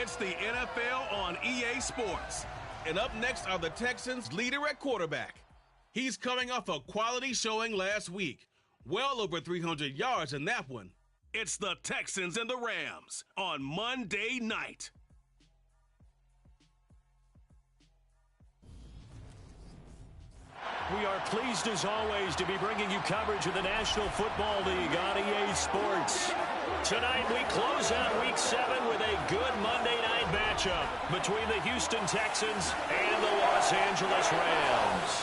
It's the NFL on EA Sports. And up next are the Texans' leader at quarterback. He's coming off a quality showing last week. Well over 300 yards in that one. It's the Texans and the Rams on Monday night. We are pleased as always to be bringing you coverage of the National Football League on EA Sports. Tonight we close out Week 7 with a good Monday night matchup between the Houston Texans and the Los Angeles Rams.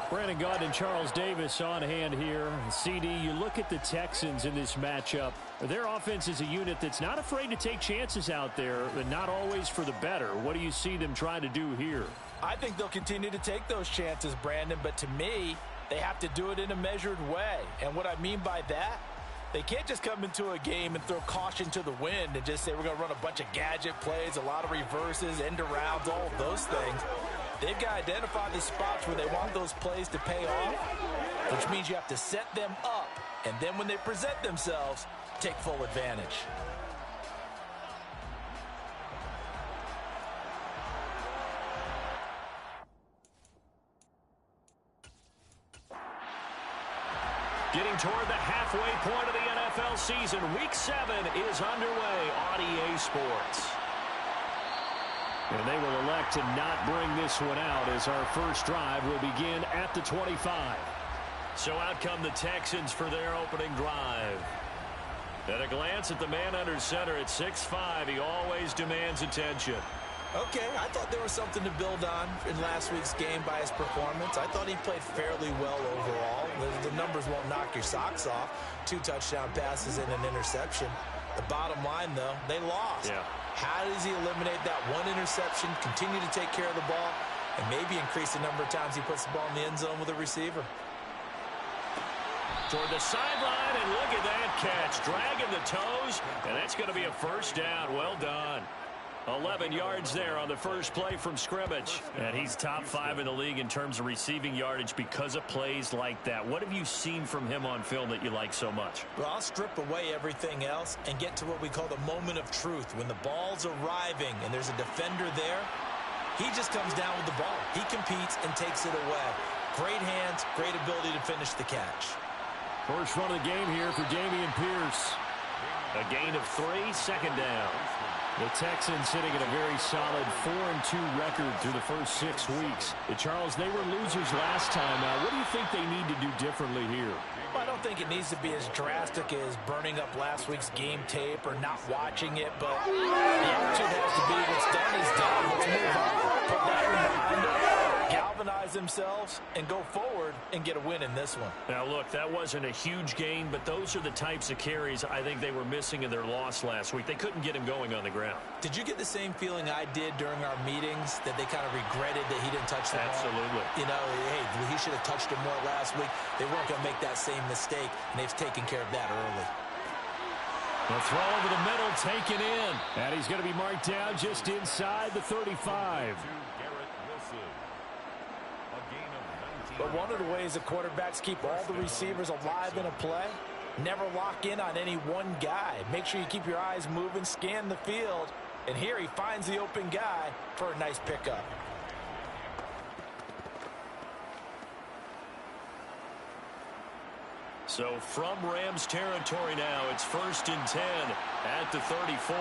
Brandon Gaudin and Charles Davis on hand here. CD, you look at the Texans in this matchup. Their offense is a unit that's not afraid to take chances out there, but not always for the better. What do you see them trying to do here? I think they'll continue to take those chances, Brandon, but to me, they have to do it in a measured way. And what I mean by that, they can't just come into a game and throw caution to the wind and just say we're going to run a bunch of gadget plays, a lot of reverses, end arounds, all of those things. They've got to identify the spots where they want those plays to pay off, which means you have to set them up, and then when they present themselves, take full advantage. Getting toward the halfway point of the NFL season, Week 7 is underway on EA Sports. And they will elect to not bring this one out as our first drive will begin at the 25. So out come the Texans for their opening drive. At a glance at the man under center at 6'5", he always demands attention. Okay, I thought there was something to build on in last week's game by his performance. I thought he played fairly well overall. The numbers won't knock your socks off. 2 touchdown passes and an interception. The bottom line, though, they lost. Yeah. How does he eliminate that one interception, continue to take care of the ball, and maybe increase the number of times he puts the ball in the end zone with a receiver? Toward the sideline, and look at that catch. Dragging the toes, and that's going to be a first down. Well done. 11 yards there on the first play from scrimmage. And he's top 5 in the league in terms of receiving yardage because of plays like that. What have you seen from him on film that you like so much? Well, I'll strip away everything else and get to what we call the moment of truth. When the ball's arriving and there's a defender there, he just comes down with the ball. He competes and takes it away. Great hands, great ability to finish the catch. First run of the game here for Dameon Pierce. A gain of 3, second down. The Texans sitting at a very solid 4-2 record through the first 6 weeks. Charles, they were losers last time. What do you think they need to do differently here? Well, I don't think it needs to be as drastic as burning up last week's game tape or not watching it, but the attitude has to be what's done is done. Let's move on. Put that one behind them, galvanize themselves, and go forward and get a win in this one. Now, look, that wasn't a huge gain, but those are the types of carries I think they were missing in their loss last week. They couldn't get him going on the ground. Did you get the same feeling I did during our meetings, that they kind of regretted that he didn't touch the ball? Absolutely. You know, hey, he should have touched him more last week. They weren't going to make that same mistake, and they've taken care of that early. The throw over the middle, taken in. And he's going to be marked down just inside the 35. But one of the ways the quarterbacks keep all the receivers alive in a play, never lock in on any one guy. Make sure you keep your eyes moving, scan the field. And here he finds the open guy for a nice pickup. So from Rams territory now, it's 1st and 10 at the 34.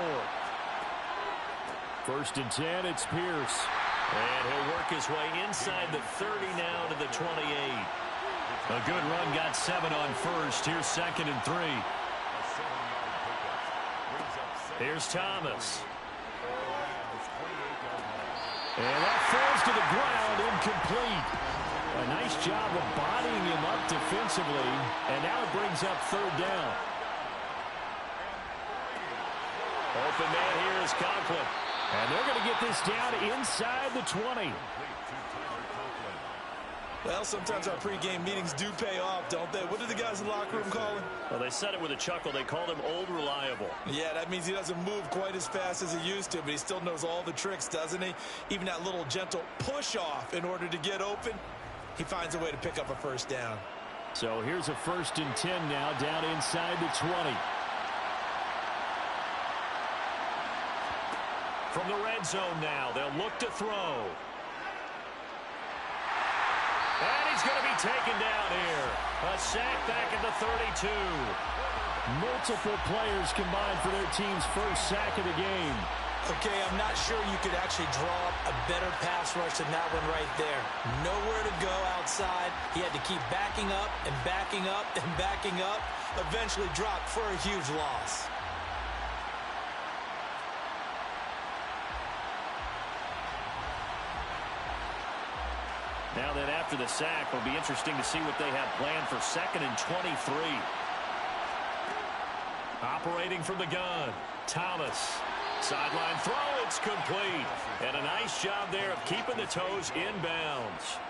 1st and 10, it's Pierce. And he'll work his way inside the 30 now to the 28. A good run, got 7 on first. Here's 2nd and 3. Here's Thomas. And that falls to the ground, incomplete. A nice job of bodying him up defensively, and now it brings up 3rd down. Open man here is Conklin. And they're going to get this down inside the 20. Well, sometimes our pregame meetings do pay off, don't they? What did the guys in the locker room call him? Well, they said it with a chuckle. They called him Old Reliable. Yeah, that means he doesn't move quite as fast as he used to, but he still knows all the tricks, doesn't he? Even that little gentle push-off in order to get open, he finds a way to pick up a 1st down. So here's a 1st and 10 now, down inside the 20. From the red zone now, they'll look to throw. And he's going to be taken down here. A sack back at the 32. Multiple players combined for their team's first sack of the game. Okay, I'm not sure you could actually draw up a better pass rush than that one right there. Nowhere to go outside. He had to keep backing up and backing up and backing up. Eventually dropped for a huge loss. Now then, after the sack, it'll be interesting to see what they have planned for 2nd and 23. Operating from the gun, Thomas. Sideline throw, it's complete. And a nice job there of keeping the toes inbounds.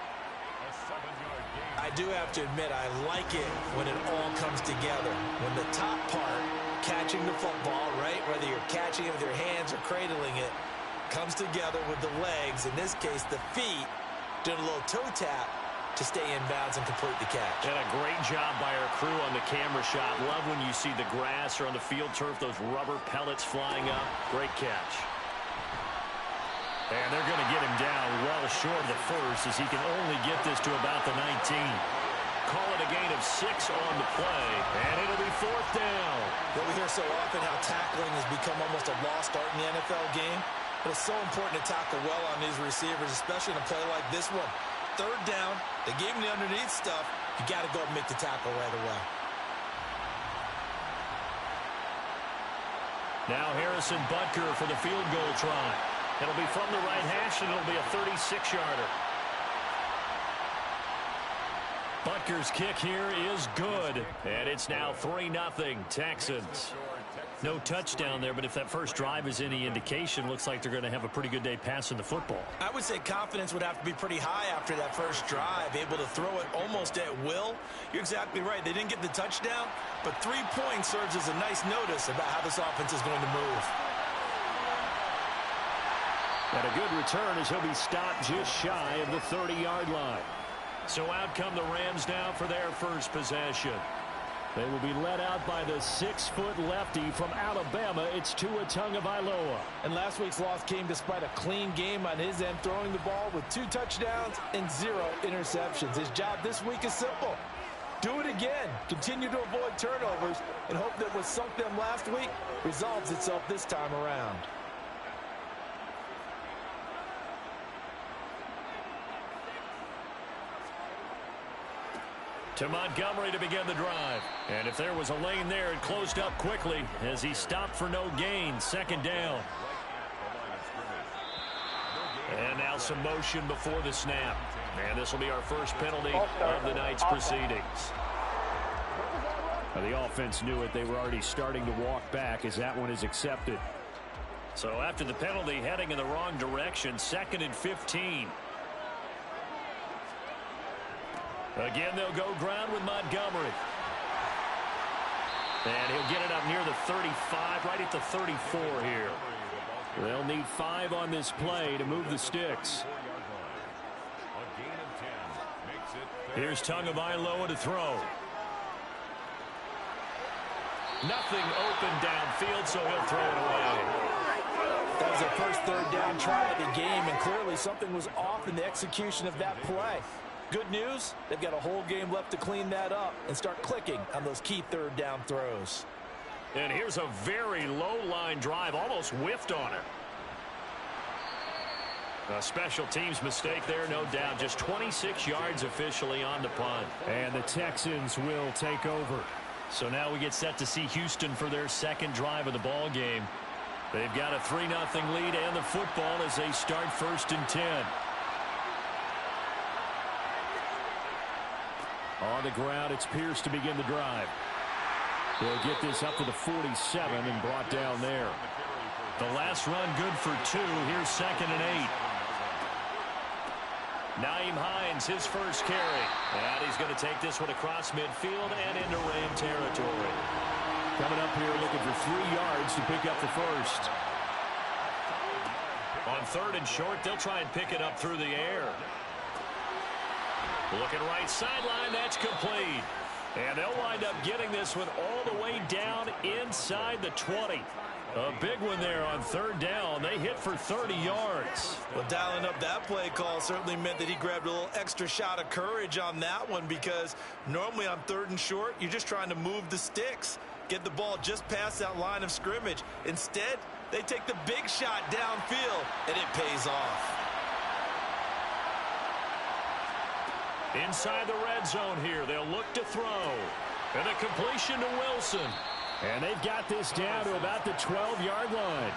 I do have to admit, I like it when it all comes together. When the top part, catching the football, right, whether you're catching it with your hands or cradling it, comes together with the legs, in this case the feet, doing a little toe tap to stay in bounds and complete the catch. And a great job by our crew on the camera shot. Love when you see the grass or on the field turf, those rubber pellets flying up. Great catch. And they're going to get him down well short of the first, as he can only get this to about the 19. Call it a gain of 6 on the play, and it'll be 4th down. Well, we hear so often how tackling has become almost a lost art in the NFL game, but it's so important to tackle well on these receivers, especially in a play like this one. 3rd down, they gave him the underneath stuff. You got to go and make the tackle right away. Now Harrison Butker for the field goal try. It'll be from the right hash, and it'll be a 36-yarder. Butker's kick here is good, and it's now 3-0 Texans. No touchdown there, but if that first drive is any indication, looks like they're going to have a pretty good day passing the football. I would say confidence would have to be pretty high after that first drive, able to throw it almost at will. You're exactly right. They didn't get the touchdown, but 3 points serves as a nice notice about how this offense is going to move. And a good return as he'll be stopped just shy of the 30-yard line. So out come the Rams now for their first possession. They will be led out by the 6-foot lefty from Alabama. It's Tua Tagovailoa. And last week's loss came despite a clean game on his end, throwing the ball with 2 touchdowns and 0 interceptions. His job this week is simple. Do it again. Continue to avoid turnovers and hope that what sunk them last week resolves itself this time around. To Montgomery to begin the drive. And if there was a lane there, it closed up quickly as he stopped for no gain. 2nd down. And now some motion before the snap. And this will be our first penalty of the night's proceedings. The offense knew it. They were already starting to walk back as that one is accepted. So after the penalty, heading in the wrong direction, 2nd and 15. Again, they'll go ground with Montgomery. And he'll get it up near the 35, right at the 34 here. They'll need 5 on this play to move the sticks. Here's Tagovailoa to throw. Nothing open downfield, so he'll throw it away. That was their first 3rd down try of the game, and clearly something was off in the execution of that play. Good news, they've got a whole game left to clean that up and start clicking on those key 3rd down throws. And here's a very low-line drive, almost whiffed on it. A special teams mistake there, no doubt. Just 26 yards officially on the punt. And the Texans will take over. So now we get set to see Houston for their 2nd drive of the ball game. They've got a 3-0 lead and the football as they start 1st and 10. On the ground, it's Pierce to begin the drive. They'll get this up to the 47 and brought down there. The last run good for 2. Here's 2nd and 8. Nyheim Hines, his first carry. And he's going to take this one across midfield and into Ram territory. Coming up here looking for 3 yards to pick up the first. On 3rd and short, they'll try and pick it up through the air. Looking right sideline, that's complete. And they'll wind up getting this one all the way down inside the 20. A big one there on third down. They hit for 30 yards. Well, dialing up that play call certainly meant that he grabbed a little extra shot of courage on that one, because normally on third and short, you're just trying to move the sticks, get the ball just past that line of scrimmage. Instead, they take the big shot downfield, and it pays off. Inside the red zone here, they'll look to throw. And a completion to Wilson. And they've got this down to about the 12-yard line.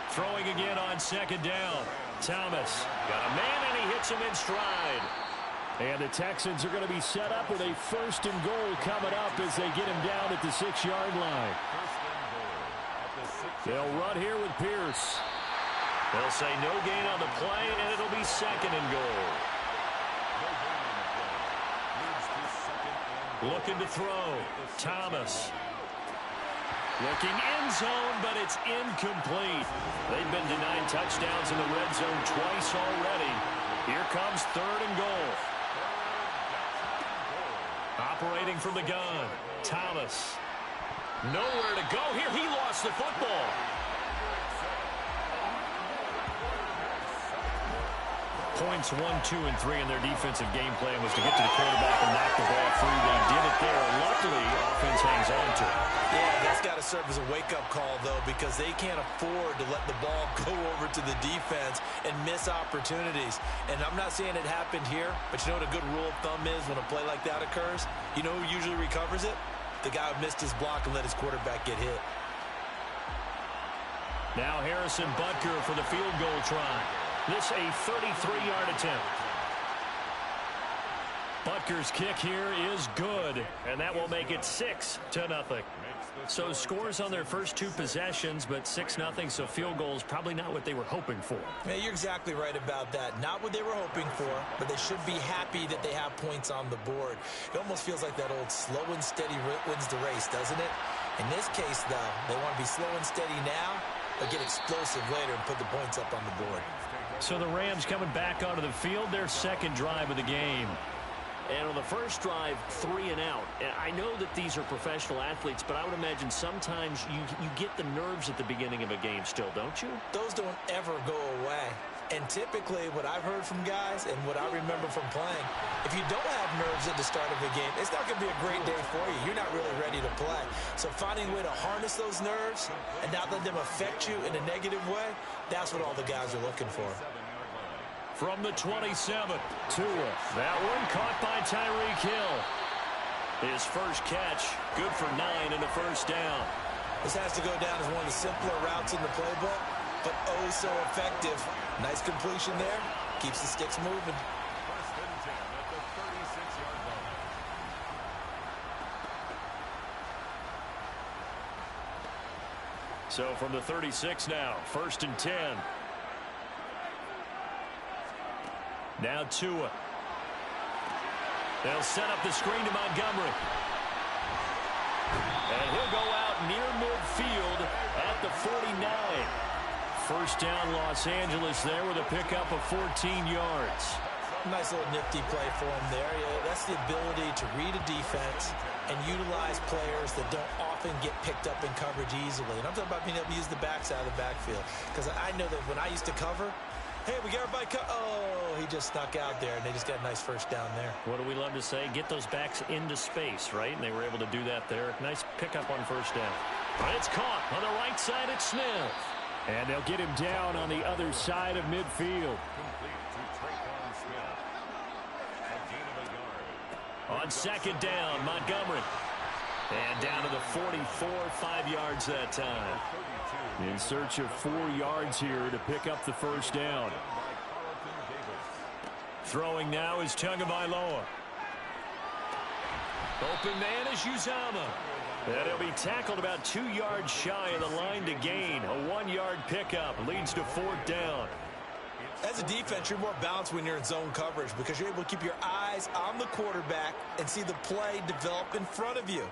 Throwing again on second down. Thomas got a man, and he hits him in stride. And the Texans are going to be set up with a first and goal coming up as they get him down at the 6-yard line. They'll run here with Pierce. They'll say no gain on the play, and it'll be second and goal. Looking to throw. Thomas. Looking end zone, but it's incomplete. They've been denied touchdowns in the red zone twice already. Here comes third and goal. Operating from the gun. Thomas. Nowhere to go here. He lost the football. Points 1, 2, and 3 in their defensive game plan was to get to the quarterback and knock the ball free. They did it there. Luckily, offense hangs on to it. Yeah, that's got to serve as a wake-up call, though, because they can't afford to let the ball go over to the defense and miss opportunities. And I'm not saying it happened here, but you know what a good rule of thumb is when a play like that occurs? You know who usually recovers it? The guy who missed his block and let his quarterback get hit. Now Harrison Butker for the field goal try. This a 33-yard attempt. Butker's kick here is good, and that will make it 6-0. So scores on their first two possessions, but 6-0, so field goals probably not what they were hoping for. Yeah, you're exactly right about that. Not what they were hoping for, but they should be happy that they have points on the board. It almost feels like that old slow and steady wins the race, doesn't it? In this case, though, they want to be slow and steady now, but get explosive later and put the points up on the board. So the Rams coming back onto the field, their second drive of the game. And on the first drive, 3 and out. I know that these are professional athletes, but I would imagine sometimes you get the nerves at the beginning of a game still, don't you? Those don't ever go away. And typically what I've heard from guys and what I remember from playing, if you don't have nerves at the start of a game, it's not going to be a great day for you. You're not really ready to play. So finding a way to harness those nerves and not let them affect you in a negative way, that's what all the guys are looking for. From the 27, Tua. That one caught by Tyreek Hill. His first catch, good for 9 and a first down. This has to go down as one of the simpler routes in the playbook, but oh so effective. Nice completion there. Keeps the sticks moving. So from the 36 now, 1st and 10. Now Tua. They'll set up the screen to Montgomery. And he'll go out near midfield at the 49. First down Los Angeles there with a pickup of 14 yards. Nice little nifty play for him there. Yeah, that's the ability to read a defense and utilize players that don't often get picked up in coverage easily. And I'm talking about being able to use the backside of the backfield. Because I know that when I used to cover, hey, we got everybody oh, he just snuck out there, and they just got a nice first down there. What do we love to say? Get those backs into space, right? And they were able to do that there. Nice pickup on first down. And it's caught on the right side at Smith. And they'll get him down on the other side of midfield. On second down, Montgomery. And down to the 44, 5 yards that time. In search of 4 yards here to pick up the first down. Throwing now is Tagovailoa. Open man is Uzama. And he'll be tackled about 2 yards shy of the line to gain. A 1-yard pickup leads to 4th down. As a defense, you're more balanced when you're in zone coverage because you're able to keep your eyes on the quarterback and see the play develop in front of you.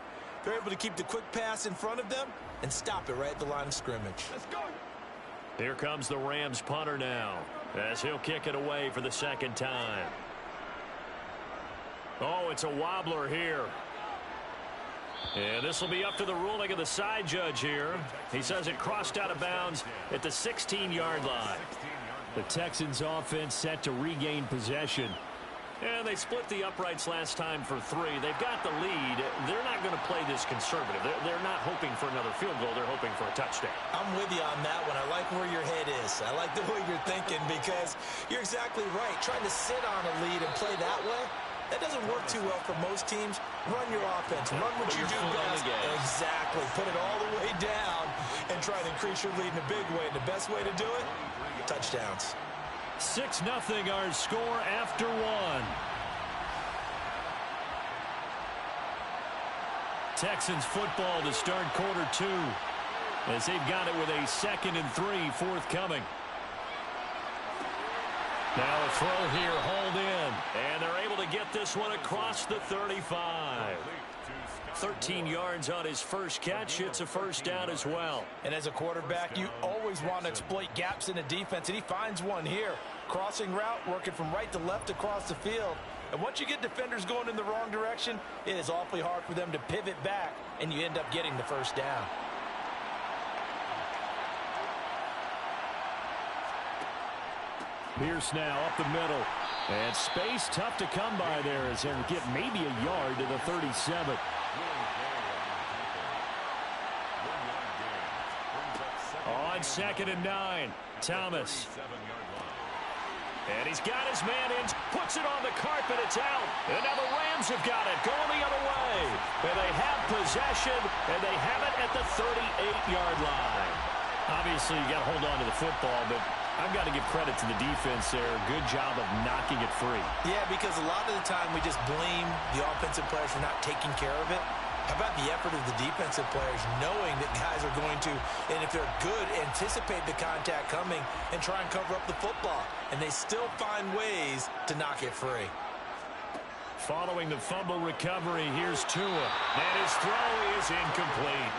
They're able to keep the quick pass in front of them and stop it right at the line of scrimmage. Let's go. Here comes the Rams punter now, as he'll kick it away for the second time. Oh, it's a wobbler here. And this will be up to the ruling of the side judge here. He says it crossed out of bounds at the 16-yard line. The Texans offense set to regain possession. And they split the uprights last time for 3. They've got the lead. They're not going to play this conservative. They're not hoping for another field goal. They're hoping for a touchdown. I'm with you on that one. I like where your head is. I like the way you're thinking because you're exactly right. Trying to sit on a lead and play that way, that doesn't work too well for most teams. Run your offense. Run what you do best. Exactly. Put it all the way down and try to increase your lead in a big way. And the best way to do it, touchdowns. 6-0 our score after 1. Texans football to start quarter 2 as they've got it with a 2nd and 3 forthcoming. Now a throw here, hauled in. And they're able to get this one across the 35. 13 yards on his first catch. It's a first down as well. And as a quarterback, you always want to exploit gaps in the defense, and he finds one here. Crossing route, working from right to left across the field. And once you get defenders going in the wrong direction, it is awfully hard for them to pivot back, and you end up getting the first down. Pierce now up the middle. And space tough to come by there as they'll get maybe a yard to the 37. On 2nd and 9, Thomas. And he's got his man in, puts it on the carpet, it's out. And now the Rams have got it, going the other way. And they have possession, and they have it at the 38-yard line. Obviously, you got to hold on to the football, but I've got to give credit to the defense there. Good job of knocking it free. Yeah, because a lot of the time we just blame the offensive players for not taking care of it. How about the effort of the defensive players knowing that guys are going to, and if they're good, anticipate the contact coming and try and cover up the football. And they still find ways to knock it free. Following the fumble recovery, here's Tua. And his throw is incomplete.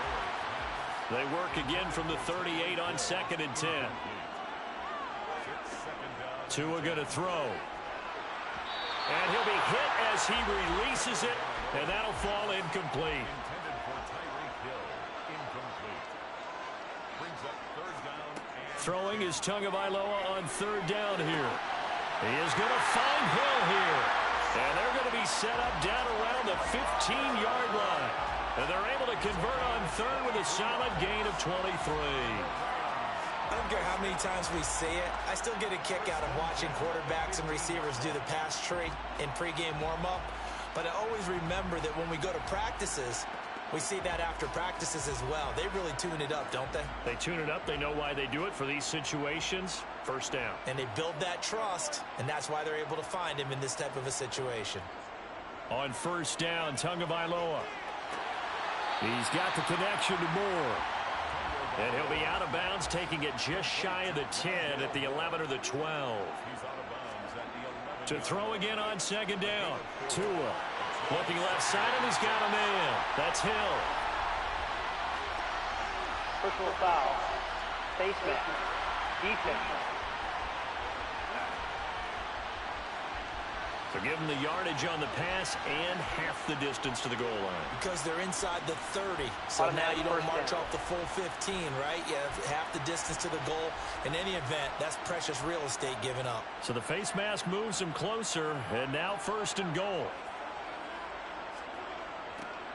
They work again from the 38 on 2nd and 10. Tua going to throw. And he'll be hit as he releases it, and that'll fall incomplete. Throwing is Tagovailoa on 3rd down here. He is going to find Hill here. And they're going to be set up down around the 15-yard line. And they're able to convert on 3rd with a solid gain of 23. I don't care how many times we see it. I still get a kick out of watching quarterbacks and receivers do the pass tree in pregame warm-up. But I always remember that when we go to practices, we see that after practices as well. They really tune it up, don't they? They tune it up. They know why they do it for these situations. First down. And they build that trust, and that's why they're able to find him in this type of a situation. On 1st down, Tagovailoa. He's got the connection to Moore. And he'll be out of bounds, taking it just shy of the 10 at the 11 or the 12. To throw again on 2nd down. Tua looking left side, and he's got a man. That's Hill. Personal foul. Face mask. Defense. So give them the yardage on the pass and half the distance to the goal line. Because they're inside the 30. So now you don't march off the full 15, right? You have half the distance to the goal. In any event, that's precious real estate given up. So the face mask moves him closer, and now 1st and goal.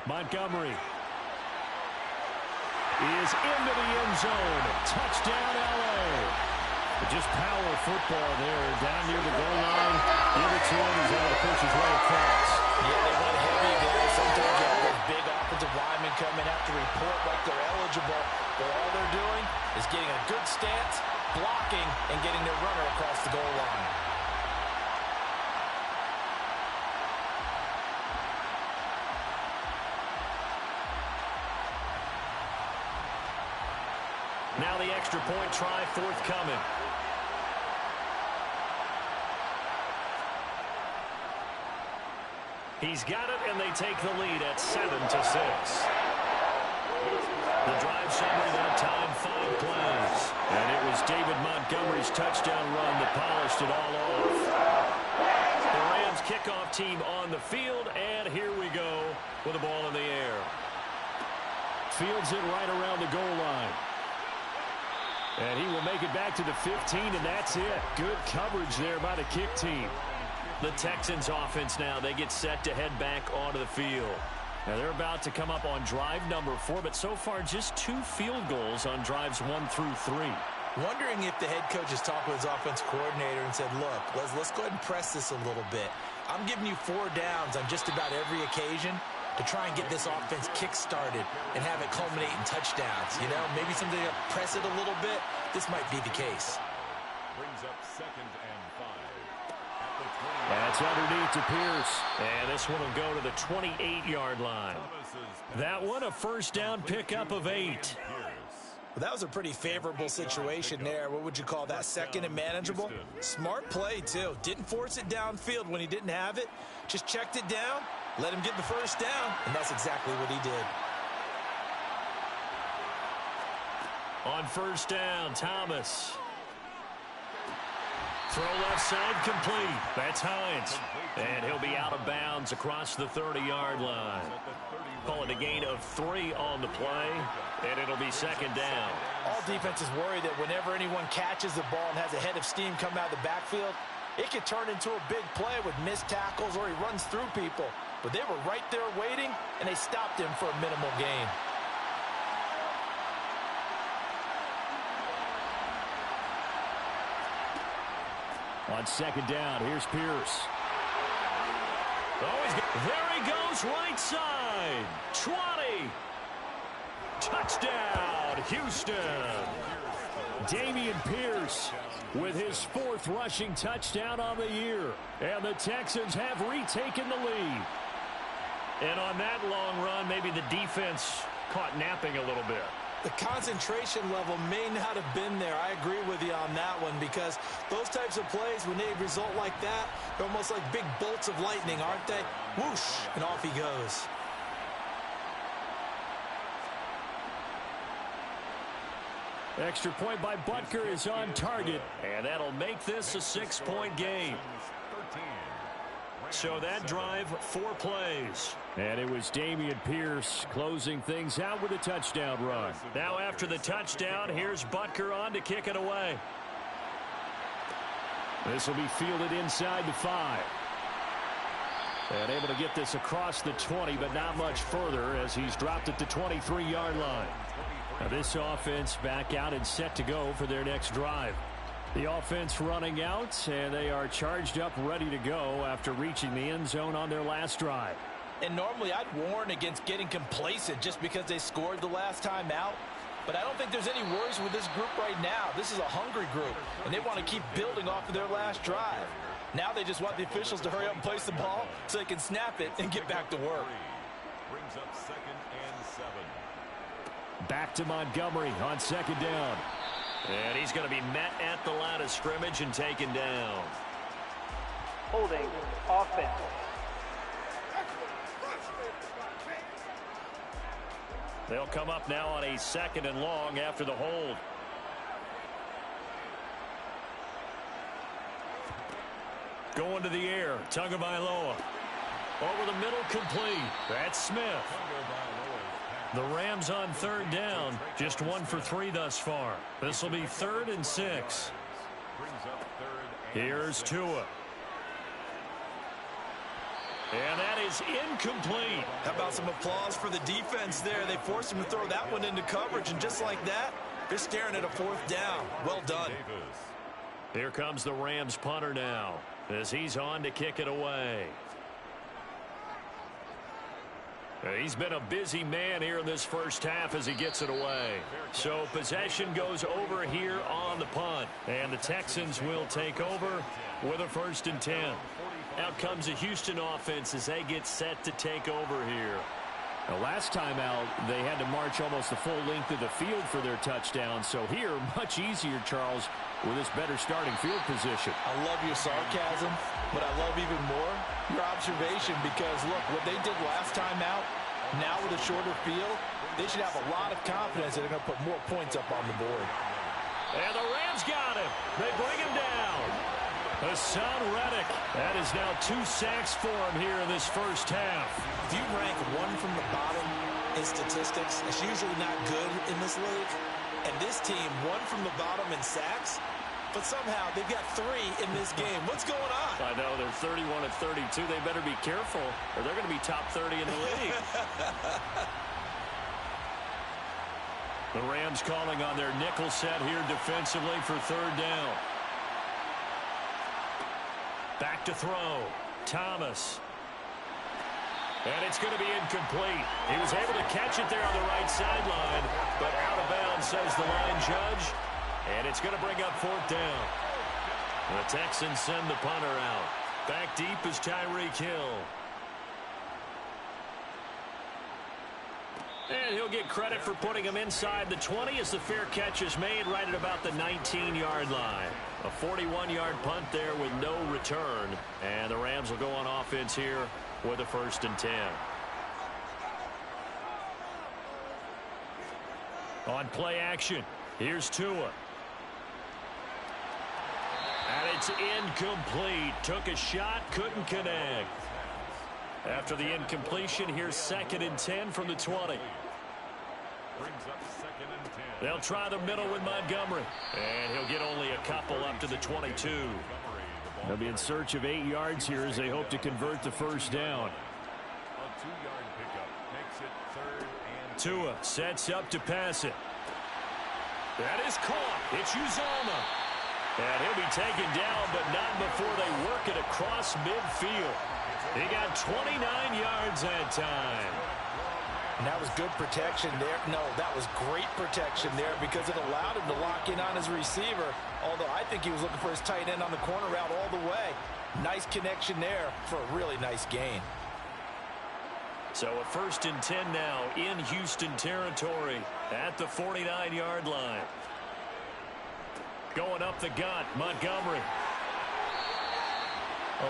Montgomery is into the end zone. Touchdown, L.A. Just power football there down near the goal line. The other two is able to push his way across. Yeah, they went heavy there. Sometimes you have those big offensive linemen coming out to report like they're eligible. But all they're doing is getting a good stance, blocking, and getting their runner across the goal line. Now the extra point try forthcoming. He's got it, and they take the lead at 7-6. The drive summary that time, 5 plays. And it was was David Montgomery's touchdown run that polished it all off. The Rams kickoff team on the field, and here we go with the ball in the air. Fields it right around the goal line. And he will make it back to the 15, and that's it. Good coverage there by the kick team. The Texans offense now, they get set to head back onto the field. Now they're about to come up on drive number 4, but so far just 2 field goals on drives 1 through 3. Wondering if the head coach has talked with his offense coordinator and said, look, let's go ahead and press this a little bit. I'm giving you 4 downs on just about every occasion to try and get this offense kick-started and have it culminate in touchdowns. You know, maybe something to press it a little bit. This might be the case. Brings up 2nd and 5. That's underneath to Pierce. And this one will go to the 28-yard line. That one a first down pickup of 8. Well, that was a pretty favorable situation there. What would you call that? Second and manageable? Smart play, too. Didn't force it downfield when he didn't have it. Just checked it down, let him get the first down, and that's exactly what he did. On first down, Thomas. Throw left side complete. That's Hines. And he'll be out of bounds across the 30-yard line. Call it a gain of 3 on the play, and it'll be second down. All defenses worry that whenever anyone catches the ball and has a head of steam coming out of the backfield, it could turn into a big play with missed tackles or he runs through people. But they were right there waiting, and they stopped him for a minimal gain. On second down, here's Pierce. There he goes, right side. 20. Touchdown, Houston. Dameon Pierce with his 4th rushing touchdown on the year. And the Texans have retaken the lead. And on that long run, maybe the defense caught napping a little bit. The concentration level may not have been there. I agree with you on that one, because those types of plays, when they result like that, they're almost like big bolts of lightning, aren't they? Whoosh, and off he goes. Extra point by Butker is on target, and that'll make this a 6-point game. So that drive, 4 plays. And it was Dameon Pierce closing things out with a touchdown run. Now after the touchdown, here's Butker on to kick it away. This will be fielded inside the 5. And able to get this across the 20, but not much further as he's dropped at the 23-yard line. Now this offense back out and set to go for their next drive. The offense running out, and they are charged up, ready to go after reaching the end zone on their last drive. And normally I'd warn against getting complacent just because they scored the last time out. But I don't think there's any worries with this group right now. This is a hungry group, and they want to keep building off of their last drive. Now they just want the officials to hurry up and place the ball so they can snap it and get back to work. Brings up 2nd and 7. Back to Montgomery on second down. And he's going to be met at the line of scrimmage and taken down. Holding offense. They'll come up now on a 2nd and long after the hold. Going to the air, Tagovailoa. Over the middle, complete. That's Smith. The Rams on 3rd down, just 1 for 3 thus far. This will be 3rd and 6. Here's Tua. And that is incomplete. How about some applause for the defense there? They forced him to throw that one into coverage, and just like that, they're staring at a 4th down. Well done. Here comes the Rams punter now as he's on to kick it away. He's been a busy man here in this first half as he gets it away. So possession goes over here on the punt. And the Texans will take over with a 1st and 10. Out comes the Houston offense as they get set to take over here. The last time out, they had to march almost the full length of the field for their touchdown. So here, much easier, Charles, with this better starting field position. I love your sarcasm, but I love even more your observation, because, look, what they did last time out, now with a shorter field, they should have a lot of confidence that they're going to put more points up on the board. And the Rams got him. They bring him down. Hassan Reddick. That is now 2 sacks for him here in this first half. If you rank one from the bottom in statistics, it's usually not good in this league. And this team, one from the bottom in sacks, but somehow they've got 3 in this game. What's going on? I know, they're 31 of 32. They better be careful, or they're going to be top 30 in the league. The Rams calling on their nickel set here defensively for 3rd down. Back to throw. Thomas. And it's going to be incomplete. He was able to catch it there on the right sideline, but out of bounds, says the line judge. And it's going to bring up 4th down. The Texans send the punter out. Back deep is Tyreek Hill. And he'll get credit for putting him inside the 20 as the fair catch is made right at about the 19-yard line. A 41-yard punt there with no return. And the Rams will go on offense here with a 1st and 10. On play action, here's Tua. And it's incomplete. Took a shot, couldn't connect. After the incompletion, here's 2nd and 10 from the 20. They'll try the middle with Montgomery. And he'll get only a couple up to the 22. They'll be in search of 8 yards here as they hope to convert the 1st down. A 2-yard pickup makes it 3rd and Tua sets up to pass it. That is caught. It's Uzomah. And he'll be taken down, but not before they work it across midfield. He got 29 yards that time. And that was good protection there. No, that was great protection there because it allowed him to lock in on his receiver. Although I think he was looking for his tight end on the corner route all the way. Nice connection there for a really nice gain. So a 1st and 10 now in Houston territory at the 49-yard line. Going up the gut, Montgomery.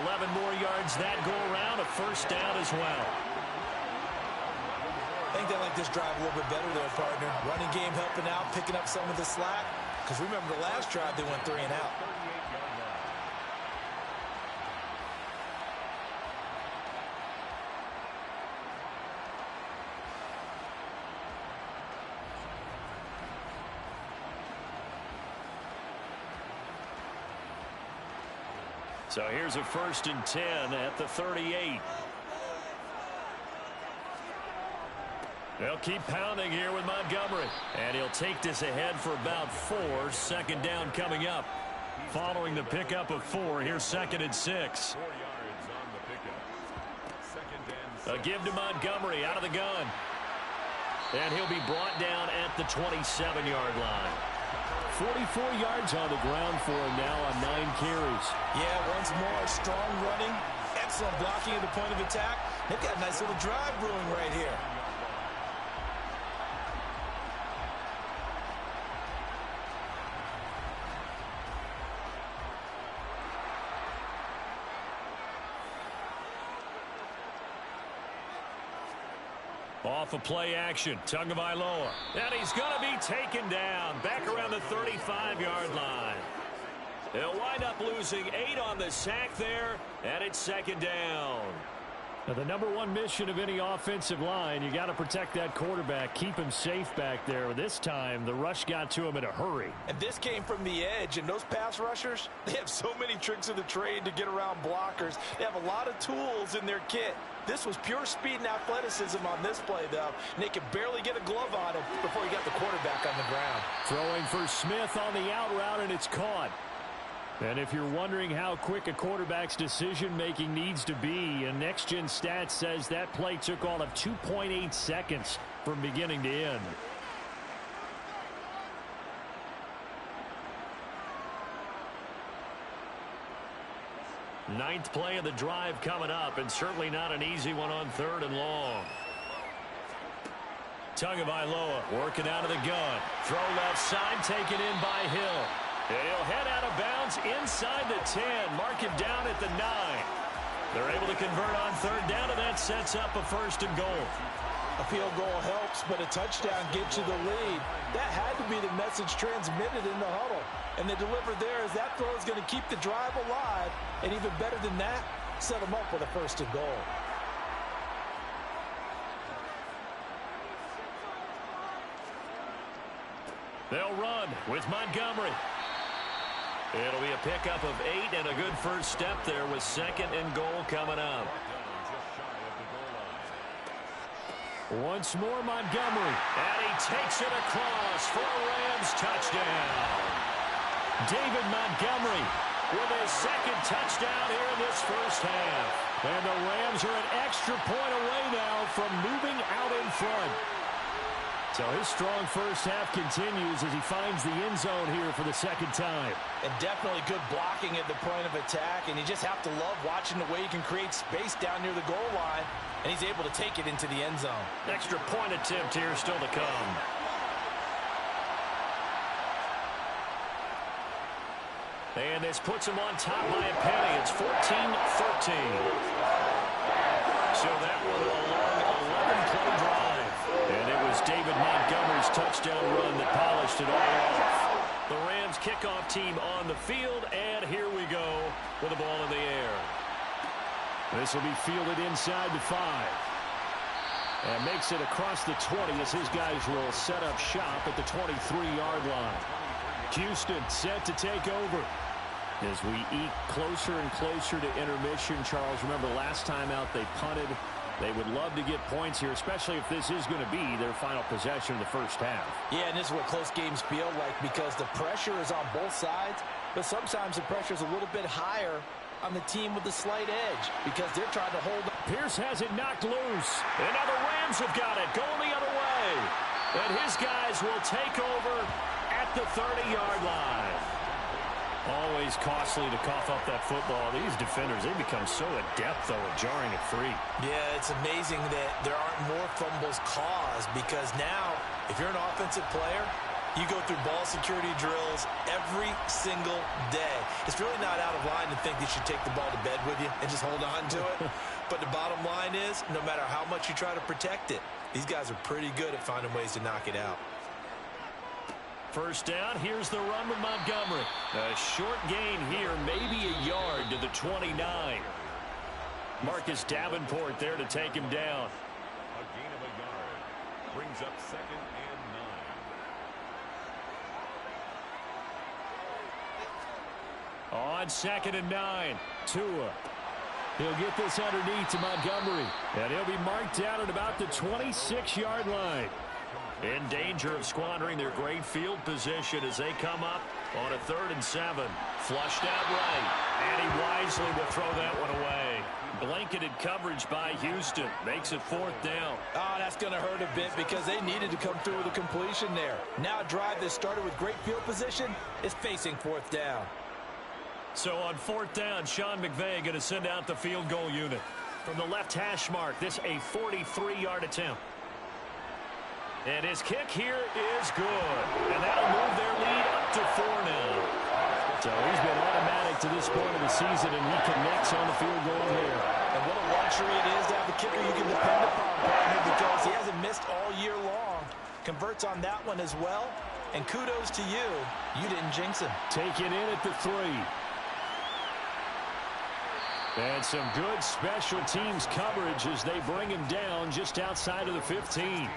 11 more yards that go around, a 1st down as well. I think they like this drive a little bit better there, partner. Running game helping out, picking up some of the slack. Because remember the last drive, they went 3 and out. So here's a 1st and 10 at the 38. They'll keep pounding here with Montgomery. And he'll take this ahead for about 4. 2nd down coming up. Following the pickup of 4, here's 2nd and 6. 4 yards on the pickup. 2nd and 6. A give to Montgomery out of the gun. And he'll be brought down at the 27-yard line. 44 yards on the ground for him now on 9 carries. Yeah, once more, strong running, excellent blocking at the point of attack. They've got a nice little drive brewing right here. Off of play action, Tagovailoa. And he's going to be taken down back around the 35-yard line. They'll wind up losing 8 on the sack there, and it's 2nd down. Now, the number 1 mission of any offensive line, you got to protect that quarterback, keep him safe back there. This time, the rush got to him in a hurry. And this came from the edge, and those pass rushers, they have so many tricks of the trade to get around blockers. They have a lot of tools in their kit. This was pure speed and athleticism on this play, though. And they could barely get a glove on him before he got the quarterback on the ground. Throwing for Smith on the out route, and it's caught. And if you're wondering how quick a quarterback's decision-making needs to be, and Next Gen Stats says that play took all of 2.8 seconds from beginning to end. Ninth play of the drive coming up, and certainly not an easy one on 3rd and long. Tagovailoa working out of the gun. Throw left side, taken in by Hill. And he'll head out of bounds inside the 10. Mark him down at the 9. They're able to convert on third down, and that sets up a 1st and goal. A field goal helps, but a touchdown gets you the lead. That had to be the message transmitted in the huddle. And they delivered there as that throw is going to keep the drive alive. And even better than that, set them up with a 1st and goal. They'll run with Montgomery. It'll be a pickup of 8 and a good first step there with 2nd and goal coming up. Once more, Montgomery. And he takes it across for a Rams touchdown. David Montgomery with his 2nd touchdown here in this first half. And the Rams are an extra point away now from moving out in front. So his strong first half continues as he finds the end zone here for the 2nd time. And definitely good blocking at the point of attack. And you just have to love watching the way he can create space down near the goal line. And he's able to take it into the end zone. Extra point attempt here still to come. And this puts him on top by a penny. It's 14-13. So that one a long 11-play drive. And it was David Montgomery's touchdown run that polished it all off. The Rams kickoff team on the field, and here we go with the ball in the air. This will be fielded inside the 5. And makes it across the 20 as his guys will set up shop at the 23-yard line. Houston set to take over. As we eke closer and closer to intermission, Charles, remember last time out they punted. They would love to get points here, especially if this is going to be their final possession in the first half. Yeah, and this is what close games feel like because the pressure is on both sides, but sometimes the pressure is a little bit higher on the team with the slight edge because they're trying to hold up. Pierce has it knocked loose. And now the Rams have got it going the other way. And his guys will take over at the 30-yard line. Always costly to cough up that football. These defenders, they become so adept, though, at jarring it free. Yeah, it's amazing that there aren't more fumbles caused because now, if you're an offensive player, you go through ball security drills every single day. It's really not out of line to think you should take the ball to bed with you and just hold on to it. But the bottom line is, no matter how much you try to protect it, these guys are pretty good at finding ways to knock it out. First down, here's the run with Montgomery. A short gain here, maybe a yard to the 29. Marcus Davenport there to take him down. A gain of a yard. Brings up 2nd and 9. On 2nd and 9, Tua. He'll get this underneath to Montgomery. And he'll be marked down at about the 26-yard line. In danger of squandering their great field position as they come up on a 3rd and 7. Flushed out right. And he wisely will throw that one away. Blanketed coverage by Houston. Makes it 4th down. Oh, that's going to hurt a bit because they needed to come through with a completion there. Now a drive that started with great field position is facing 4th down. So on 4th down, Sean McVay going to send out the field goal unit. From the left hash mark, this a 43-yard attempt. And his kick here is good. And that'll move their lead up to 4 now. So he's been automatic to this point of the season, and he connects on the field goal there. And what a luxury it is to have a kicker you can depend upon, partner, because he hasn't missed all year long. Converts on that one as well. And kudos to you. You didn't jinx him. Taken in at the 3. And some good special teams coverage as they bring him down just outside of the 15.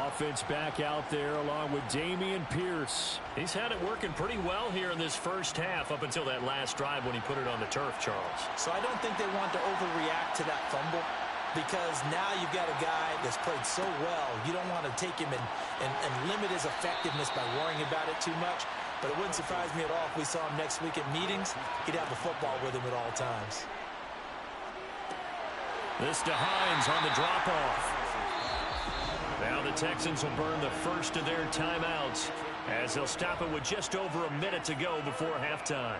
Offense back out there along with Dameon Pierce. He's had it working pretty well here in this first half up until that last drive when he put it on the turf, Charles. So I don't think they want to overreact to that fumble because now you've got a guy that's played so well. You don't want to take him and limit his effectiveness by worrying about it too much. But it wouldn't surprise me at all if we saw him next week at meetings. He'd have the football with him at all times. This to Hines on the drop-off. Now the Texans will burn the first of their timeouts as they'll stop it with just over a minute to go before halftime.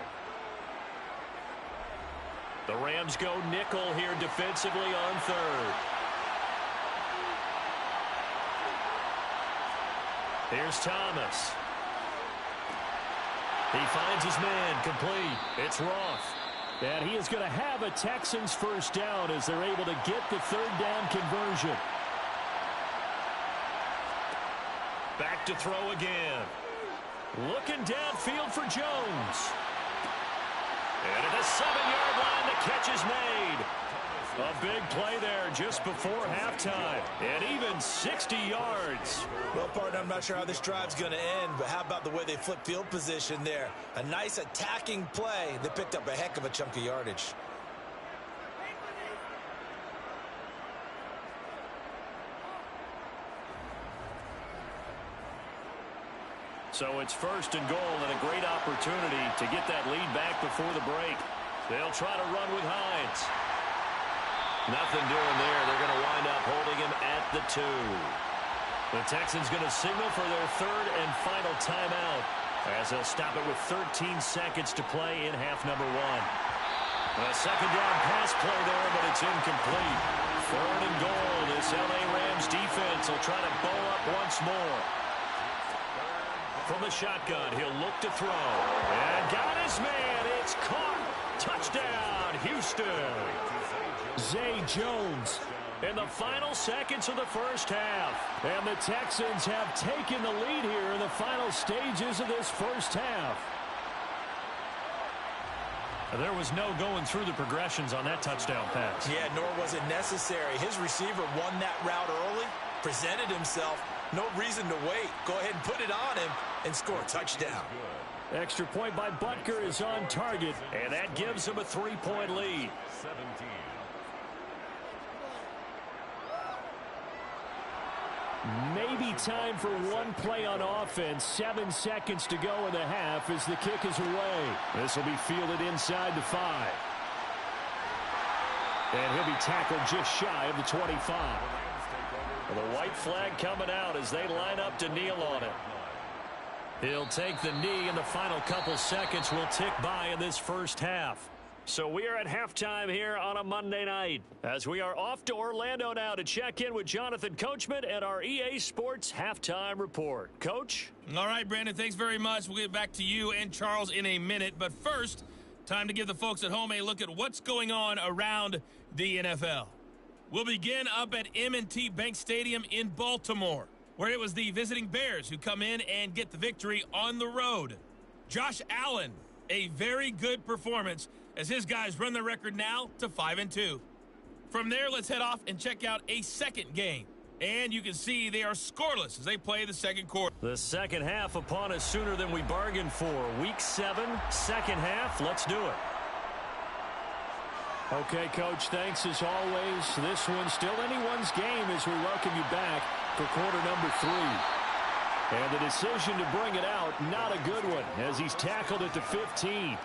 The Rams go nickel here defensively on 3rd. Here's Thomas. He finds his man complete. It's Roth. And he is going to have a Texans first down as they're able to get the third down conversion. Back to throw again. Looking downfield for Jones. And at the 7-yard line, the catch is made. A big play there just before halftime. And even 60 yards. Well, partner, I'm not sure how this drive's going to end, but how about the way they flip field position there? A nice attacking play. They picked up a heck of a chunk of yardage. So it's first and goal and a great opportunity to get that lead back before the break. They'll try to run with Hines. Nothing doing there. They're going to wind up holding him at the 2. The Texans going to signal for their third and final timeout as they'll stop it with 13 seconds to play in half number 1. A second down pass play there, but it's incomplete. Third and goal. This LA Rams defense will try to bow up once more. From the shotgun, he'll look to throw. And got his man. It's caught. Touchdown, Houston. Zay Jones in the final seconds of the first half. And the Texans have taken the lead here in the final stages of this first half. There was no going through the progressions on that touchdown pass. Yeah, nor was it necessary. His receiver won that route early, presented himself. No reason to wait. Go ahead and put it on him and score a touchdown. Extra point by Butker is on target. And that gives him a 3-point lead. 17. Maybe time for one play on offense. 7 seconds to go in the half as the kick is away. This will be fielded inside the 5. And he'll be tackled just shy of the 25. The white flag coming out as they line up to kneel on it. He'll take the knee, and the final couple seconds will tick by in this first half. So we are at halftime here on a Monday night as we are off to Orlando now to check in with Jonathan Coachman and our EA Sports Halftime Report. Coach? All right, Brandon, thanks very much. We'll get back to you and Charles in a minute. But first, time to give the folks at home a look at what's going on around the NFL. We'll begin up at M&T Bank Stadium in Baltimore, where it was the visiting Bears who come in and get the victory on the road. Josh Allen, a very good performance as his guys run the record now to 5-2. From there, let's head off and check out a second game. And you can see they are scoreless as they play the second quarter. The second half upon us sooner than we bargained for. Week 7, second half. Let's do it. Okay, Coach, thanks as always. This one's still anyone's game as we welcome you back for quarter number 3. And the decision to bring it out, not a good one, as he's tackled at the 15.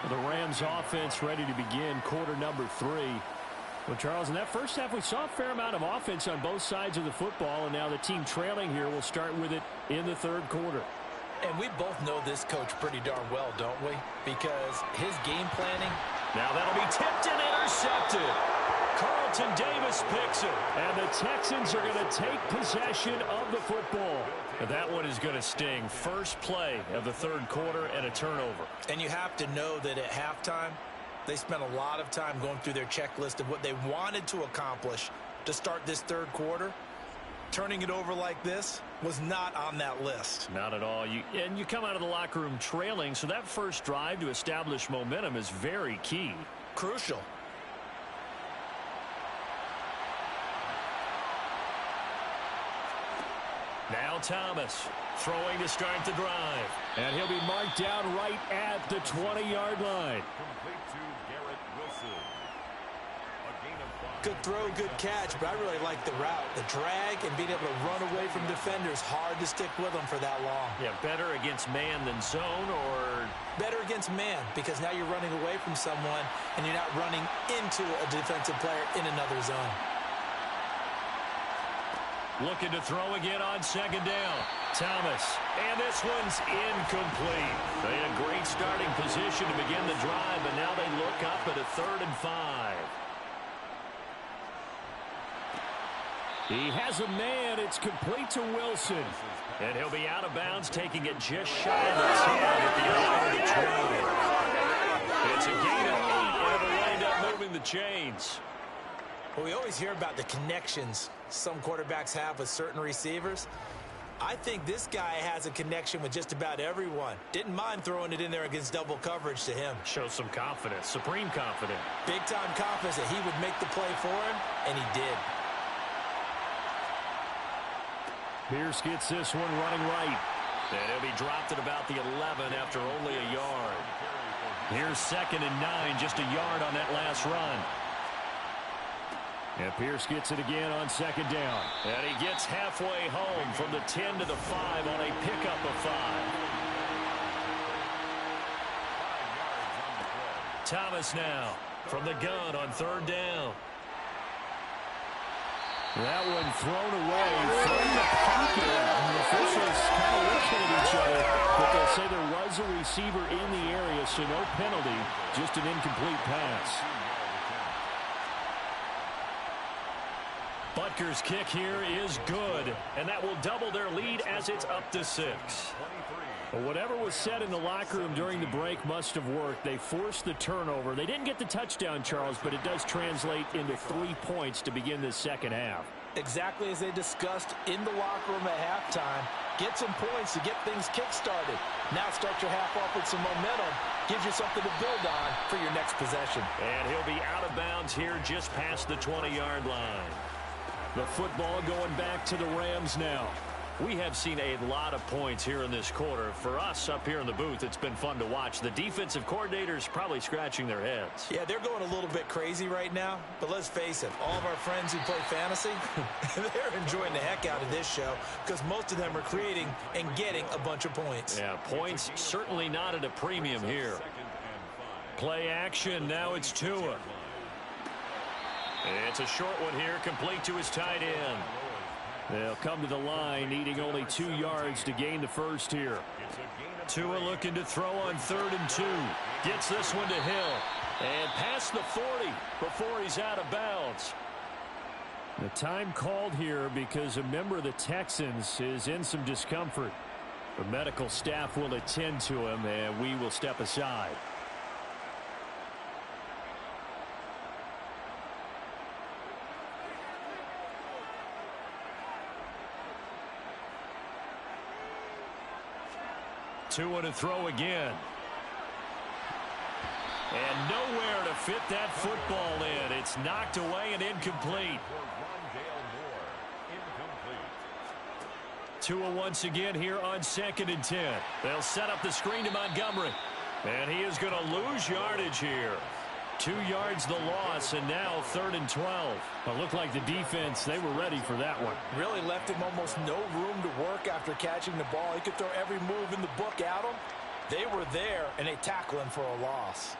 The Rams offense ready to begin quarter number 3. Well, Charles, in that first half, we saw a fair amount of offense on both sides of the football, and now the team trailing here will start with it in the third quarter. And we both know this coach pretty darn well, don't we? Because his game planning. Now that'll be tipped and intercepted. Carlton Davis picks it. And the Texans are going to take possession of the football. And that one is going to sting. First play of the third quarter and a turnover. And you have to know that at halftime, they spent a lot of time going through their checklist of what they wanted to accomplish to start this third quarter. Turning it over like this was not on that list. Not at all. And you come out of the locker room trailing, so that first drive to establish momentum is very key. Crucial. Now Thomas throwing to start the drive. And he'll be marked down right at the 20-yard line. Complete to Garrett Wilson. A gain of 5. Good throw, good catch, but I really like the route. The drag and being able to run away from defenders. Hard to stick with them for that long. Yeah, better against man than zone, or? Better against man, because now you're running away from someone and you're not running into a defensive player in another zone. Looking to throw again on second down. Thomas. And this one's incomplete. They had a great starting position to begin the drive, but now they look up at a 3rd and 5. He has a man. It's complete to Wilson. And he'll be out of bounds, taking it just shy of the 10 at the end of the 20. It's a gain of 8, and it'll wind up moving the chains. Well, we always hear about the connections some quarterbacks have with certain receivers. I think this guy has a connection with just about everyone. Didn't mind throwing it in there against double coverage to him. Shows some confidence, supreme confidence. Big-time confidence that he would make the play for him, and he did. Pierce gets this one running right. And he'll be dropped at about the 11 after only a yard. Here's 2nd and 9, just a yard on that last run. And Pierce gets it again on 2nd down. And he gets halfway home from the 10 to the 5 on a pickup of 5. Thomas now from the gun on 3rd down. That one thrown away from the pocket. And the officials kind of looking at each other, but they'll say there was a receiver in the area, so no penalty, just an incomplete pass. Butker's kick here is good, and that will double their lead as it's up to 6. Well, whatever was said in the locker room during the break must have worked. They forced the turnover. They didn't get the touchdown, Charles, but it does translate into 3 points to begin the second half. Exactly as they discussed in the locker room at halftime. Get some points to get things kick-started. Now start your half off with some momentum. Gives you something to build on for your next possession. And he'll be out of bounds here just past the 20-yard line. The football going back to the Rams now. We have seen a lot of points here in this quarter. For us up here in the booth, it's been fun to watch. The defensive coordinators probably scratching their heads. Yeah, they're going a little bit crazy right now. But let's face it, all of our friends who play fantasy, they're enjoying the heck out of this show because most of them are creating and getting a bunch of points. Yeah, points certainly not at a premium here. Play action. Now it's Tua. It's a short one here, complete to his tight end. They'll come to the line, needing only 2 yards to gain the first here. Tua looking to throw on 3rd and 2. Gets this one to Hill. And past the 40 before he's out of bounds. The time called here because a member of the Texans is in some discomfort. The medical staff will attend to him, and we will step aside. Tua to throw again. And nowhere to fit that football in. It's knocked away and incomplete. Tua once again here on 2nd and 10. They'll set up the screen to Montgomery. And he is going to lose yardage here. 2 yards the loss, and now 3rd and 12. It looked like the defense, they were ready for that one. Really left him almost no room to work after catching the ball. He could throw every move in the book at him. They were there, and they tackle him for a loss.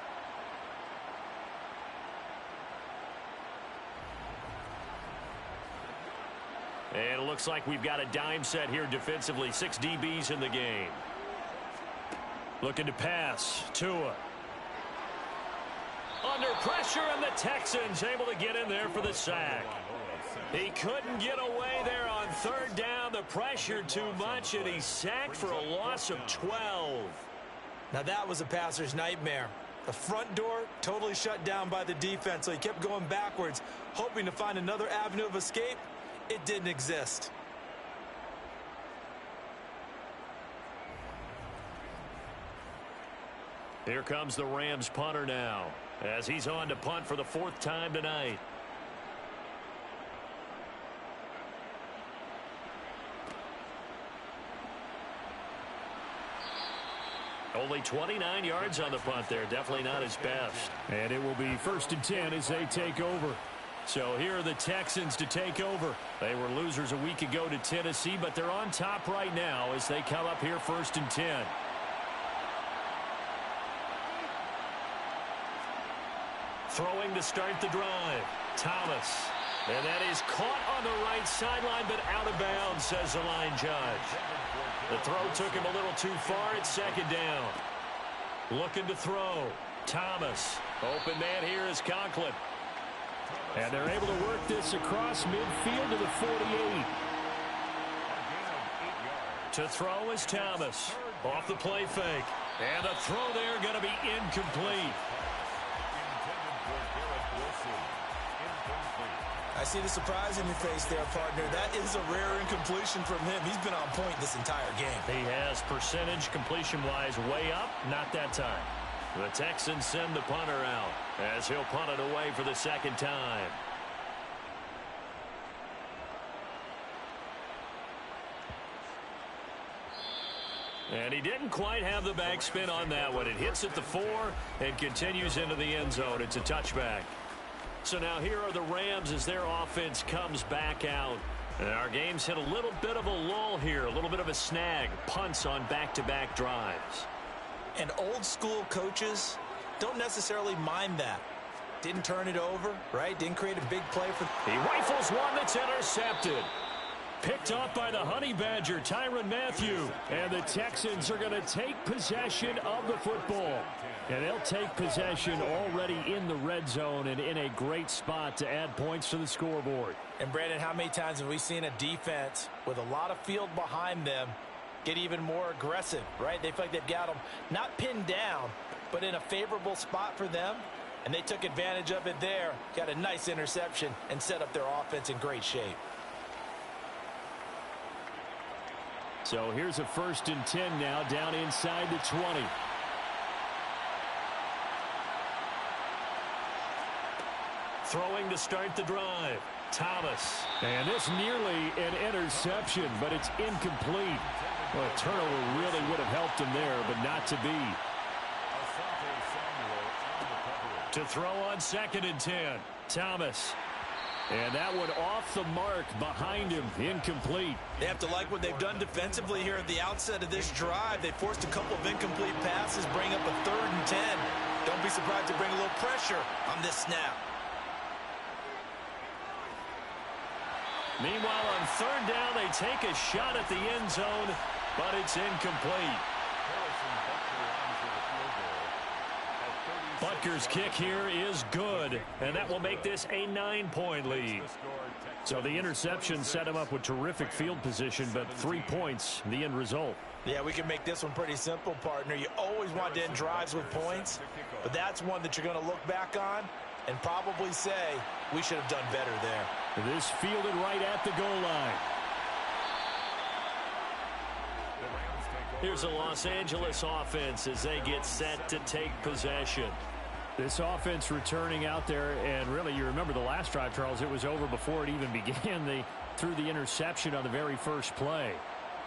And it looks like we've got a dime set here defensively. 6 DBs in the game. Looking to pass. Tua. Under pressure, and the Texans able to get in there for the sack. He couldn't get away there on 3rd down. The pressure too much, and he's sacked for a loss of 12. Now that was a passer's nightmare. The front door totally shut down by the defense, so he kept going backwards, hoping to find another avenue of escape. It didn't exist. Here comes the Rams punter now, as he's on to punt for the 4th time tonight. Only 29 yards on the punt there. Definitely not his best. And it will be 1st and 10 as they take over. So here are the Texans to take over. They were losers a week ago to Tennessee, but they're on top right now as they come up here 1st and 10. Throwing to start the drive. Thomas. And that is caught on the right sideline, but out of bounds, says the line judge. The throw took him a little too far at 2nd down. Looking to throw. Thomas. Open man here is Conklin. And they're able to work this across midfield to the 48. To throw is Thomas. Off the play fake. And the throw there going to be incomplete. I see the surprise in your face there, partner. That is a rare incompletion from him. He's been on point this entire game. He has percentage completion-wise way up. Not that time. The Texans send the punter out as he'll punt it away for the second time. And he didn't quite have the backspin on that one. It hits at the 4 and continues into the end zone. It's a touchback. So now here are the Rams as their offense comes back out. And our game's hit a little bit of a lull here, a little bit of a snag. Punts on back-to-back drives. And old-school coaches don't necessarily mind that. Didn't turn it over, right? Didn't create a big play for... He rifles one that's intercepted. Picked up by the Honey Badger, Tyrann Mathieu. And the Texans are going to take possession of the football. And they'll take possession already in the red zone and in a great spot to add points to the scoreboard. And, Brandon, how many times have we seen a defense with a lot of field behind them get even more aggressive, right? They feel like they've got them not pinned down, but in a favorable spot for them. And they took advantage of it there. Got a nice interception and set up their offense in great shape. So here's a 1st and 10 now down inside the 20. Throwing to start the drive. Thomas. And this nearly an interception, but it's incomplete. Well, a turnover really would have helped him there, but not to be. To throw on 2nd and 10. Thomas. And that one off the mark behind him, incomplete. They have to like what they've done defensively here at the outset of this drive. They forced a couple of incomplete passes, bring up a 3rd and 10. Don't be surprised to bring a little pressure on this snap. Meanwhile, on 3rd down, they take a shot at the end zone, but it's incomplete. Butker's kick here is good, and that will make this a 9-point lead. So the interception set him up with terrific field position, but 3 points, the end result. Yeah, we can make this one pretty simple, partner. You always want to end drives with points, but that's one that you're going to look back on and probably say, we should have done better there. This fielded right at the goal line. Here's a Los Angeles offense as they get set to take possession. This offense returning out there, and really, you remember the last drive, Charles, it was over before it even began. They threw the interception on the very first play.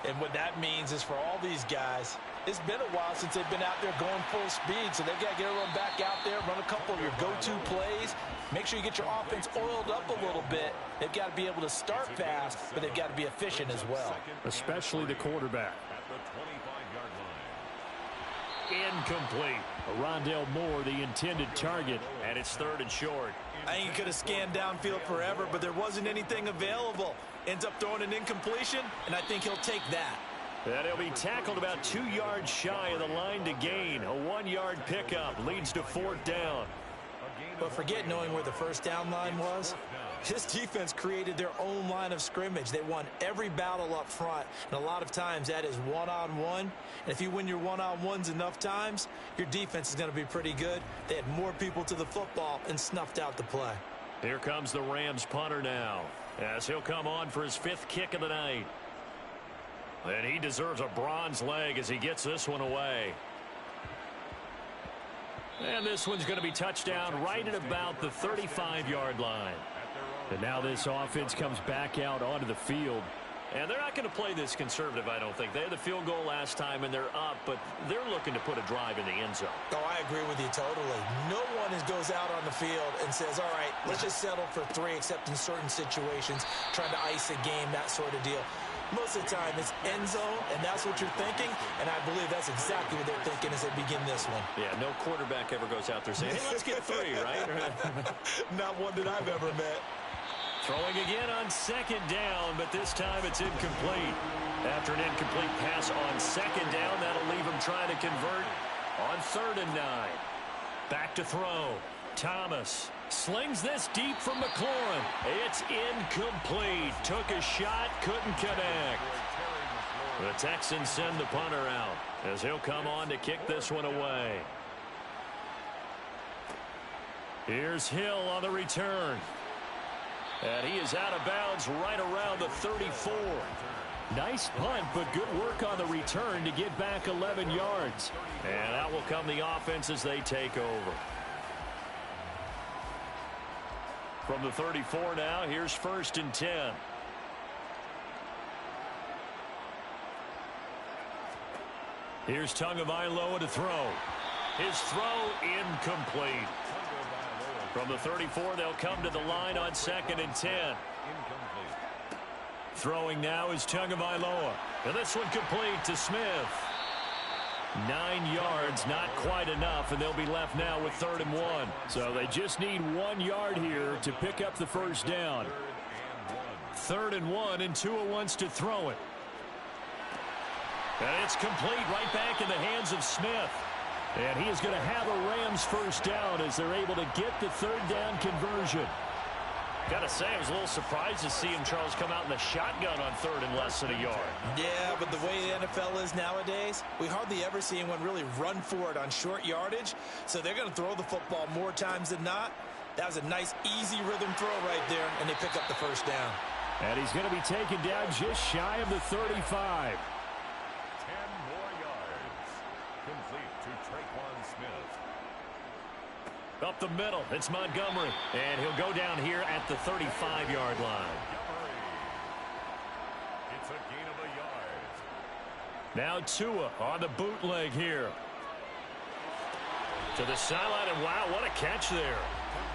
And what that means is for all these guys, it's been a while since they've been out there going full speed, so they've got to get everyone back out there, run a couple of your go-to plays, make sure you get your offense oiled up a little bit. They've got to be able to start fast, but they've got to be efficient as well. Especially the quarterback. Incomplete. Rondale Moore, the intended target. And it's 3rd and short. I think he could have scanned downfield forever, but there wasn't anything available. Ends up throwing an incompletion, and I think he'll take that. And he'll be tackled about 2 yards shy of the line to gain. A 1-yard pickup leads to 4th down. But forget knowing where the first down line was. This defense created their own line of scrimmage. They won every battle up front, and a lot of times that is one-on-one. And if you win your one-on-ones enough times, your defense is going to be pretty good. They had more people to the football and snuffed out the play. Here comes the Rams punter now, as he'll come on for his 5th kick of the night. And he deserves a bronze leg as he gets this one away. And this one's going to be touchdown right at about the 35-yard line. And now this offense comes back out onto the field. And they're not going to play this conservative, I don't think. They had the field goal last time, and they're up, but they're looking to put a drive in the end zone. Oh, I agree with you totally. No one goes out on the field and says, all right, let's just settle for 3, except in certain situations, trying to ice a game, that sort of deal. Most of the time, it's end zone, and that's what you're thinking, and I believe that's exactly what they're thinking as they begin this one. Yeah, no quarterback ever goes out there saying, hey, let's get 3, right? Not one that I've ever met. Throwing again on 2nd down, but this time it's incomplete. After an incomplete pass on 2nd down, that'll leave him trying to convert on 3rd and 9. Back to throw. Thomas slings this deep from McLaurin. It's incomplete. Took a shot, couldn't connect. The Texans send the punter out as he'll come on to kick this one away. Here's Hill on the return. And he is out of bounds right around the 34. Nice punt, but good work on the return to get back 11 yards. And out will come the offense as they take over. From the 34 now, here's 1st and 10. Here's Tagovailoa to throw. His throw incomplete. From the 34, they'll come to the line on 2nd and 10. Throwing now is Tagovailoa. And this one complete to Smith. 9 yards, not quite enough, and they'll be left now with 3rd and 1. So they just need 1 yard here to pick up the first down. 3rd and 1, and Tua wants to throw it. And it's complete right back in the hands of Smith. And he is going to have a Rams first down as they're able to get the 3rd down conversion. Gotta say, I was a little surprised to see him, Charles, come out in the shotgun on 3rd and less than a yard. Yeah, but the way the NFL is nowadays, we hardly ever see anyone really run for it on short yardage. So they're going to throw the football more times than not. That was a nice, easy rhythm throw right there, and they pick up the first down. And he's going to be taken down just shy of the 35. 10 more yards. Complete to Traquan Smith. Up the middle, it's Montgomery. And he'll go down here at the 35-yard line. It's a gain of a yard. Now Tua on the bootleg here. To the sideline, and wow, what a catch there.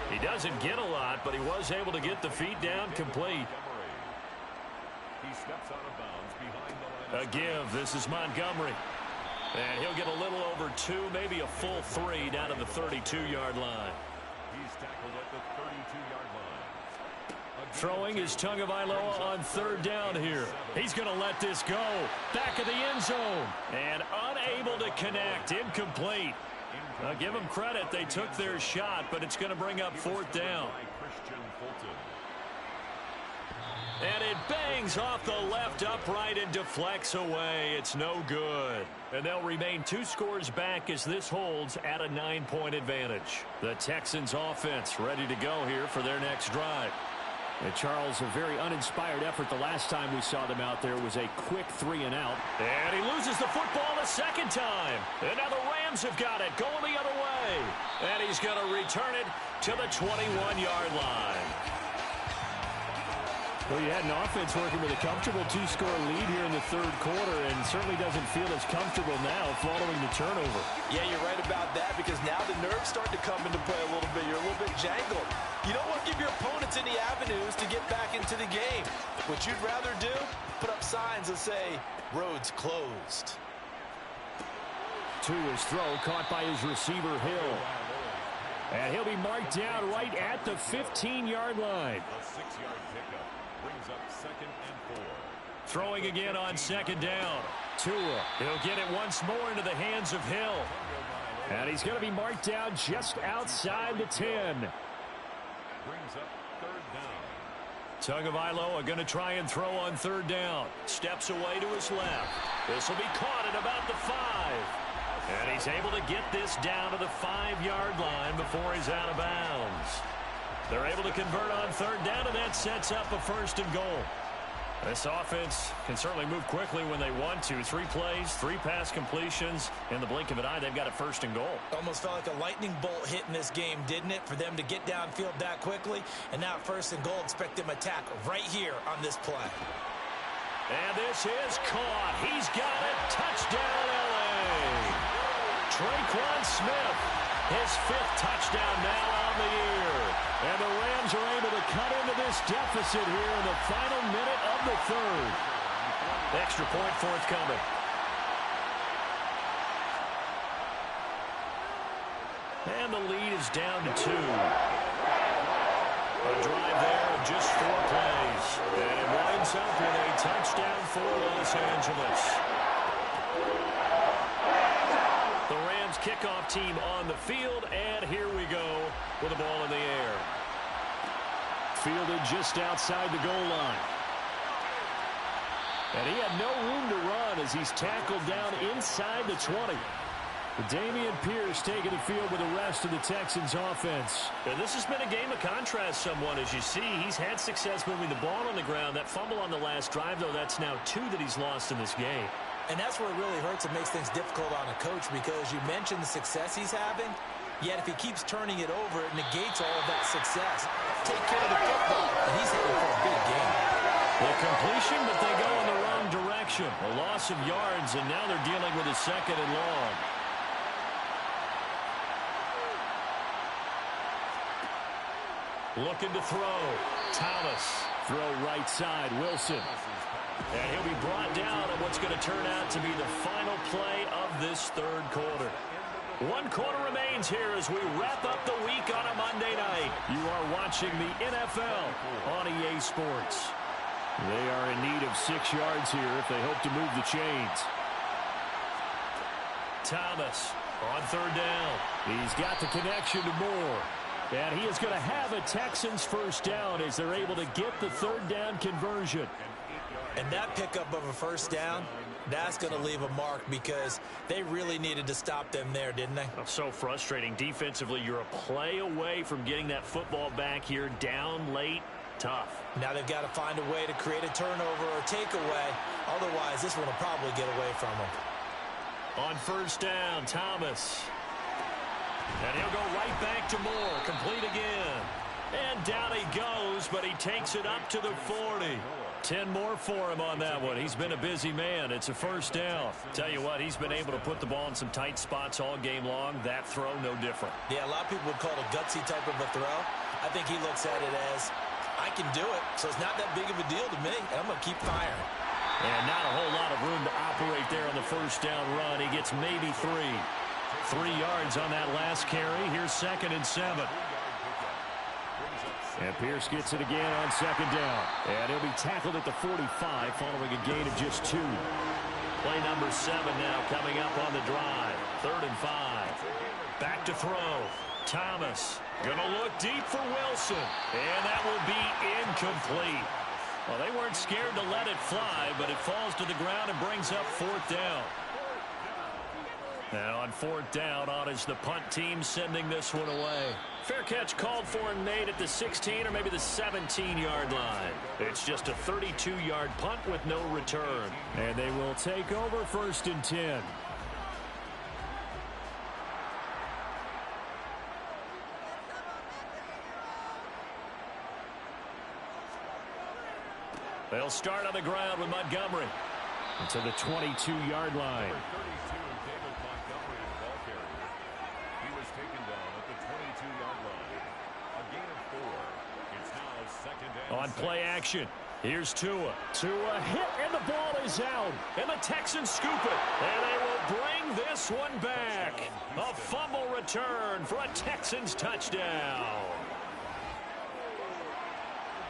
He doesn't get a lot, but he was able to get the feet down complete. He steps out of bounds behind the line. A give, this is Montgomery. And he'll get a little over 2, maybe a full 3 down to the 32-yard line. He's tackled at the 32-yard line. Throwing is Tagovailoa on 3rd down here. He's going to let this go. Back of the end zone. And unable to connect. Incomplete. I'll give them credit. They took their shot, but it's going to bring up 4th down. And it bangs off the left upright and deflects away. It's no good. And they'll remain 2 scores back as this holds at a 9-point advantage. The Texans offense ready to go here for their next drive. And Charles, a very uninspired effort the last time we saw them out there was a quick 3 and out. And he loses the football a second time. And now the Rams have got it going the other way. And he's going to return it to the 21-yard line. Well, you had an offense working with a comfortable 2-score lead here in the 3rd quarter and certainly doesn't feel as comfortable now following the turnover. Yeah, you're right about that because now the nerves start to come into play a little bit. You're a little bit jangled. You don't want to give your opponents any avenues to get back into the game. What you'd rather do, put up signs that say, roads closed. Tua's throw caught by his receiver, Hill. And he'll be marked down right at the 15-yard line. The 6-yard pickup brings up 2nd and 4. Throwing again on 2nd down. Tua, he'll get it once more into the hands of Hill. And he's going to be marked down just outside the 10. Brings up 3rd down. Tagovailoa going to try and throw on 3rd down. Steps away to his left. This will be caught at about the 5. And he's able to get this down to the 5-yard line before he's out of bounds. They're able to convert on 3rd down, and that sets up a 1st and goal. This offense can certainly move quickly when they want to. 3 plays, 3 pass completions. In the blink of an eye, they've got a 1st and goal. Almost felt like a lightning bolt hit in this game, didn't it? For them to get downfield that quickly. And now 1st and goal, expect them to attack right here on this play. And this is caught. He's got it. Touchdown, L.A. Traquan Smith, his 5th touchdown now on the year. And the Rams are able to cut into this deficit here in the final minute of the 3rd. Extra point forthcoming. And the lead is down to 2. A drive there of just 4 plays. And it winds up with a touchdown for Los Angeles. The Rams kickoff team on the field, and here we go with the ball in the air. Fielded just outside the goal line. And he had no room to run as he's tackled down inside the 20. Dameon Pierce taking the field with the rest of the Texans offense. And this has been a game of contrast somewhat. As you see, he's had success moving the ball on the ground. That fumble on the last drive, though, that's now 2 that he's lost in this game. And that's where it really hurts and makes things difficult on a coach, because you mentioned the success he's having, yet if he keeps turning it over, it negates all of that success. Take care of the football, and he's heading for a big game. The completion, but they go in the wrong direction. A loss of yards, and now they're dealing with a 2nd and long. Looking to throw. Thomas. Throw right side, Wilson. And he'll be brought down at what's going to turn out to be the final play of this 3rd quarter. 1 quarter remains here as we wrap up the week on a Monday night. You are watching the NFL on EA Sports. They are in need of 6 yards here if they hope to move the chains. Thomas on 3rd down. He's got the connection to Moore. And he is going to have a Texans 1st down as they're able to get the 3rd down conversion. And that pickup of a 1st down, that's going to leave a mark, because they really needed to stop them there, didn't they? So frustrating. Defensively, you're a play away from getting that football back here, down late. Tough. Now they've got to find a way to create a turnover or takeaway. Otherwise, this one will probably get away from them. On 1st down, Thomas. And he'll go right back to Moore. Complete again. And down he goes, but he takes it up to the 40. 10 more for him on that one. He's been a busy man. It's a 1st down. Tell you what, he's been able to put the ball in some tight spots all game long. That throw, no different. Yeah, a lot of people would call it a gutsy type of a throw. I think he looks at it as, I can do it, so it's not that big of a deal to me, and I'm going to keep firing. And not a whole lot of room to operate there on the 1st down run. He gets maybe 3. 3 yards on that last carry. Here's 2nd and 7. And Pierce gets it again on 2nd down. And he'll be tackled at the 45 following a gain of just 2. Play number 7 now coming up on the drive. 3rd and 5. Back to throw. Thomas gonna look deep for Wilson. And that will be incomplete. Well, they weren't scared to let it fly, but it falls to the ground and brings up 4th down. And on 4th down, on is the punt team sending this one away. Fair catch called for and made at the 16 or maybe the 17-yard line. It's just a 32-yard punt with no return. And they will take over 1st and 10. They'll start on the ground with Montgomery. To the 22-yard line. On play action, here's Tua. Tua hit, and the ball is out. And the Texans scoop it. And they will bring this one back. A fumble return for a Texans touchdown.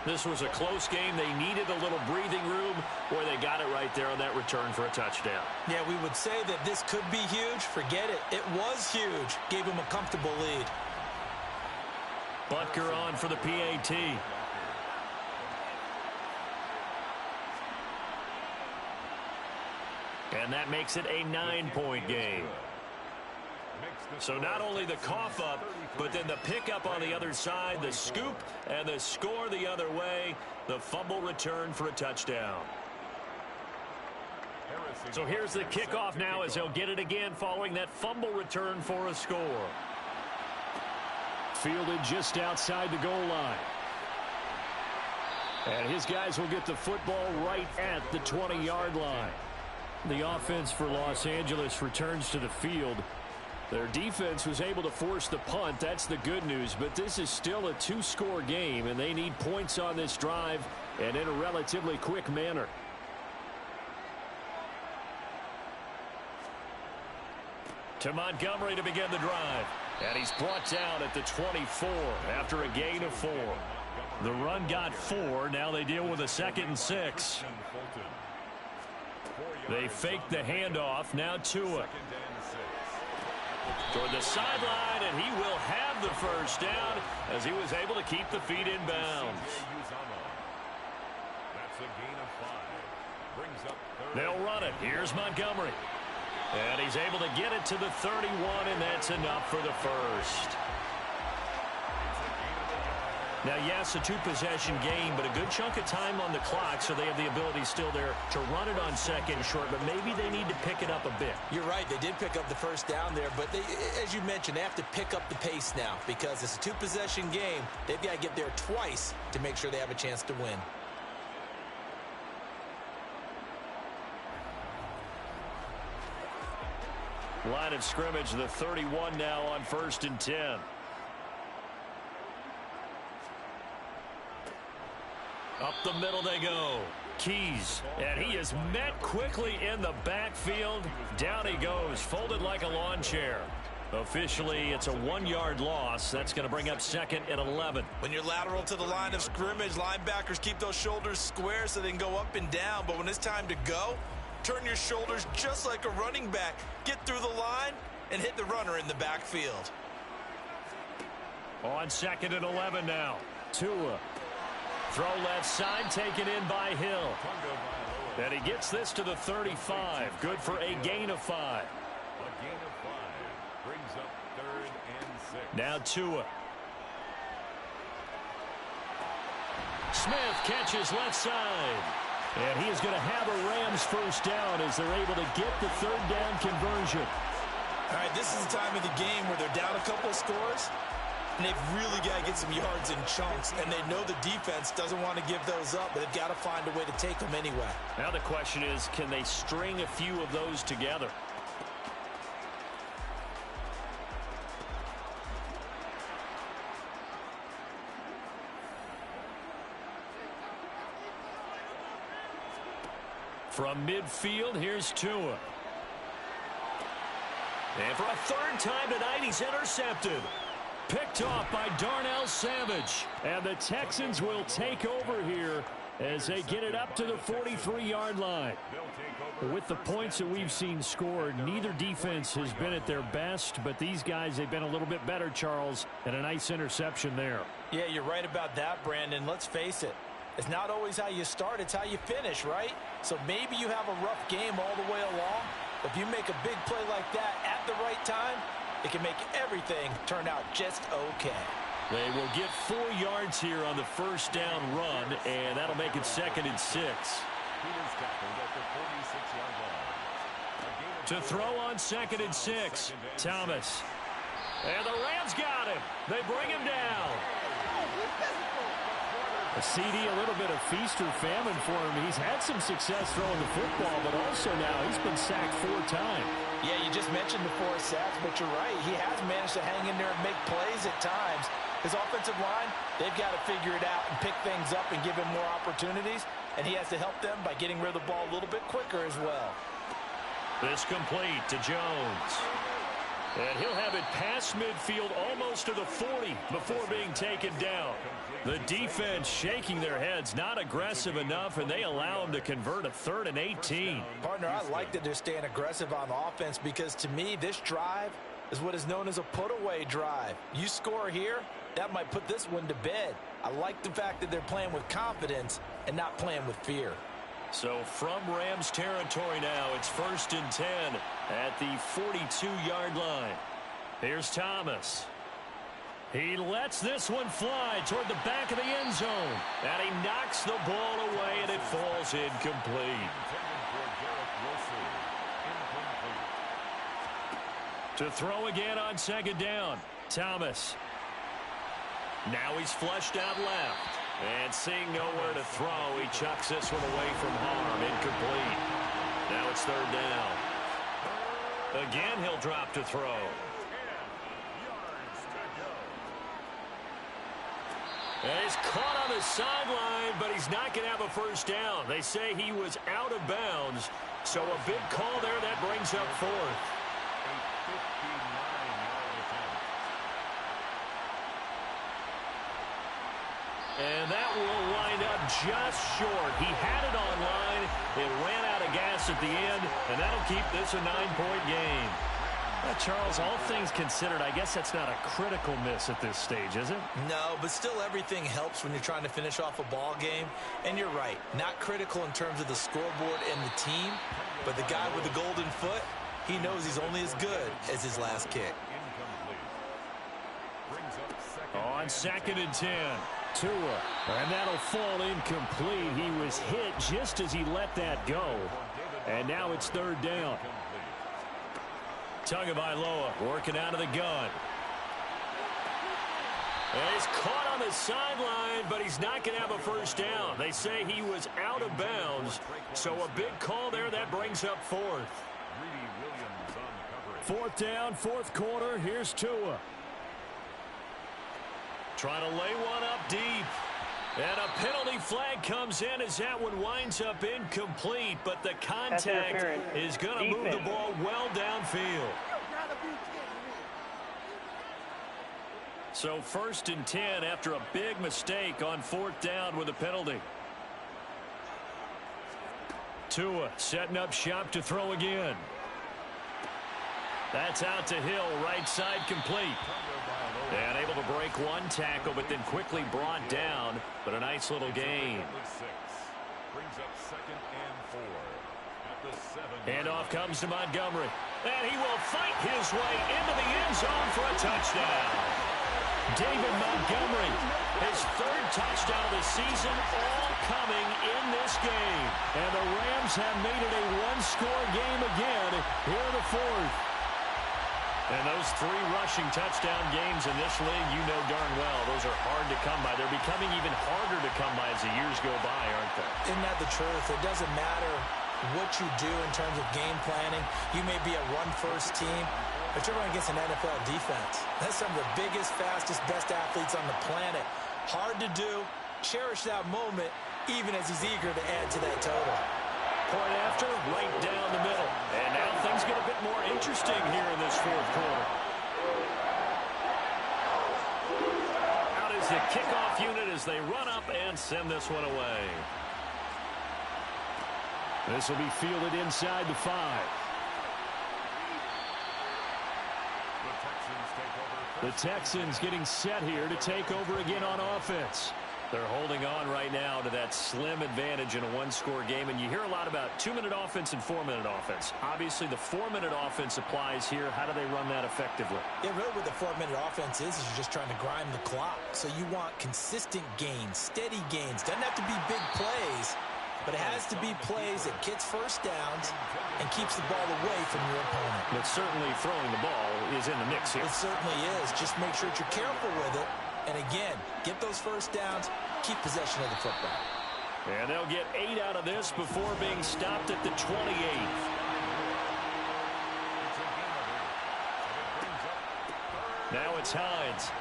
This was a close game. They needed a little breathing room. Boy, they got it right there on that return for a touchdown. Yeah, we would say that this could be huge. Forget it. It was huge. Gave him a comfortable lead. Butker on for the PAT. And that makes it a 9-point game. So not only the cough up, but then the pickup on the other side, the scoop, and the score the other way. The fumble return for a touchdown. So here's the kickoff now as they'll get it again following that fumble return for a score. Fielded just outside the goal line. And his guys will get the football right at the 20-yard line. The offense for Los Angeles returns to the field. Their defense was able to force the punt. That's the good news. But this is still a 2-score game, and they need points on this drive and in a relatively quick manner. To Montgomery to begin the drive. And he's brought down at the 24 after a gain of 4. The run got 4. Now they deal with a 2nd and 6. They fake the handoff. Now Tua. Toward the sideline, and he will have the 1st down as he was able to keep the feet in bounds. That's a gain of 5. They'll run it. Here's Montgomery. And he's able to get it to the 31, and that's enough for the first. Now, yes, a two-possession game, but a good chunk of time on the clock, so they have the ability still there to run it on second and short, but maybe they need to pick it up a bit. You're right. They did pick up the first down there, but as you mentioned, they have to pick up the pace now because it's a two-possession game. They've got to get there twice to make sure they have a chance to win. Line of scrimmage, the 31 now on 1st and 10. Up the middle they go. Keys, and he is met quickly in the backfield. Down he goes, folded like a lawn chair. Officially, it's a 1-yard loss. That's going to bring up 2nd and 11. When you're lateral to the line of scrimmage, linebackers keep those shoulders square so they can go up and down. But when it's time to go, turn your shoulders just like a running back. Get through the line and hit the runner in the backfield. On 2nd and 11 now. Tua. Throw left side, taken in by Hill. And he gets this to the 35. Good for a gain of 5. A gain of 5 brings up 3rd and 6. Now Tua. Smith catches left side. And he is going to have a Rams first down as they're able to get the 3rd down conversion. All right, this is the time of the game where they're down a couple of scores, and they've really got to get some yards in chunks, and they know the defense doesn't want to give those up, but they've got to find a way to take them anyway. Now the question is, can they string a few of those together? From midfield, here's Tua. And for a 3rd time tonight, he's intercepted. Picked off by Darnell Savage. And the Texans will take over here as they get it up to the 43-yard line. With the points that we've seen scored, neither defense has been at their best, but these guys, they've been a little bit better, Charles, and a nice interception there. Yeah, you're right about that, Brandon. Let's face it. It's not always how you start, it's how you finish, right? So maybe you have a rough game all the way along. If you make a big play like that at the right time, it can make everything turn out just okay. They will get 4 yards here on the first down run, and that'll make it 2nd and 6. To throw on 2nd and 6, Thomas. And the Rams got him. They bring him down. A CD, a little bit of feast or famine for him. He's had some success throwing the football, but also now he's been sacked 4 times. Yeah, you just mentioned the 4 sacks, but you're right. He has managed to hang in there and make plays at times. His offensive line, they've got to figure it out and pick things up and give him more opportunities, and he has to help them by getting rid of the ball a little bit quicker as well. This complete to Jones. And he'll have it past midfield almost to the 40 before being taken down. The defense shaking their heads, not aggressive enough, and they allow him to convert a 3rd and 18. Partner, I like that they're staying aggressive on offense because to me, this drive is what is known as a put-away drive. You score here, that might put this one to bed. I like the fact that they're playing with confidence and not playing with fear. So from Rams territory now, it's 1st and 10 at the 42-yard line. Here's Thomas. He lets this one fly toward the back of the end zone. And he knocks the ball away, and it falls incomplete. To throw again on 2nd down, Thomas. Now he's flushed out left. And seeing nowhere to throw, he chucks this one away from harm. Incomplete. Now it's 3rd down. Again, he'll drop to throw. And he's caught on the sideline, but he's not going to have a first down. They say he was out of bounds. So a big call there that brings up 4th. And that will wind up just short. He had it on line. It ran out of gas at the end, and that'll keep this a 9-point game. Charles, all things considered, I guess that's not a critical miss at this stage, is it? No, but still everything helps when you're trying to finish off a ball game. And you're right, not critical in terms of the scoreboard and the team, but the guy with the golden foot, he knows he's only as good as his last kick. On 2nd and 10, Tua, and that'll fall incomplete. He was hit just as he let that go, and now it's 3rd down. Tagovailoa working out of the gun. And he's caught on the sideline, but he's not going to have a first down. They say he was out of bounds, so a big call there. That brings up 4th. 4th down, 4th quarter. Here's Tua. Trying to lay one up deep. And a penalty flag comes in as that one winds up incomplete, but the contact is going to move the ball well downfield. So 1st and 10 after a big mistake on 4th down with a penalty. Tua setting up shop to throw again. That's out to Hill, right side complete. And able to break one tackle, but then quickly brought down. But a nice little gain. Handoff comes to Montgomery. And he will fight his way into the end zone for a touchdown. David Montgomery, his 3rd touchdown of the season, all coming in this game. And the Rams have made it a one-score game again here in the 4th. And those 3 rushing touchdown games in this league, you know darn well, those are hard to come by. They're becoming even harder to come by as the years go by, aren't they? Isn't that the truth? It doesn't matter what you do in terms of game planning. You may be a run-first team, but you're going against an NFL defense. That's some of the biggest, fastest, best athletes on the planet. Hard to do. Cherish that moment, even as he's eager to add to that total. Point after, right down the middle. And now things get a bit more interesting here in this 4th quarter. Out is the kickoff unit as they run up and send this one away. This will be fielded inside the 5. The Texans getting set here to take over again on offense. They're holding on right now to that slim advantage in a one-score game, and you hear a lot about 2-minute offense and 4-minute offense. Obviously, the 4-minute offense applies here. How do they run that effectively? Yeah, really what the 4-minute offense is you're just trying to grind the clock. So you want consistent gains, steady gains. Doesn't have to be big plays, but it has to be plays that gets first downs and keeps the ball away from your opponent. But certainly throwing the ball is in the mix here. It certainly is. Just make sure that you're careful with it. And again, get those first downs, keep possession of the football. And they'll get 8 out of this before being stopped at the 28. Now it's Hines.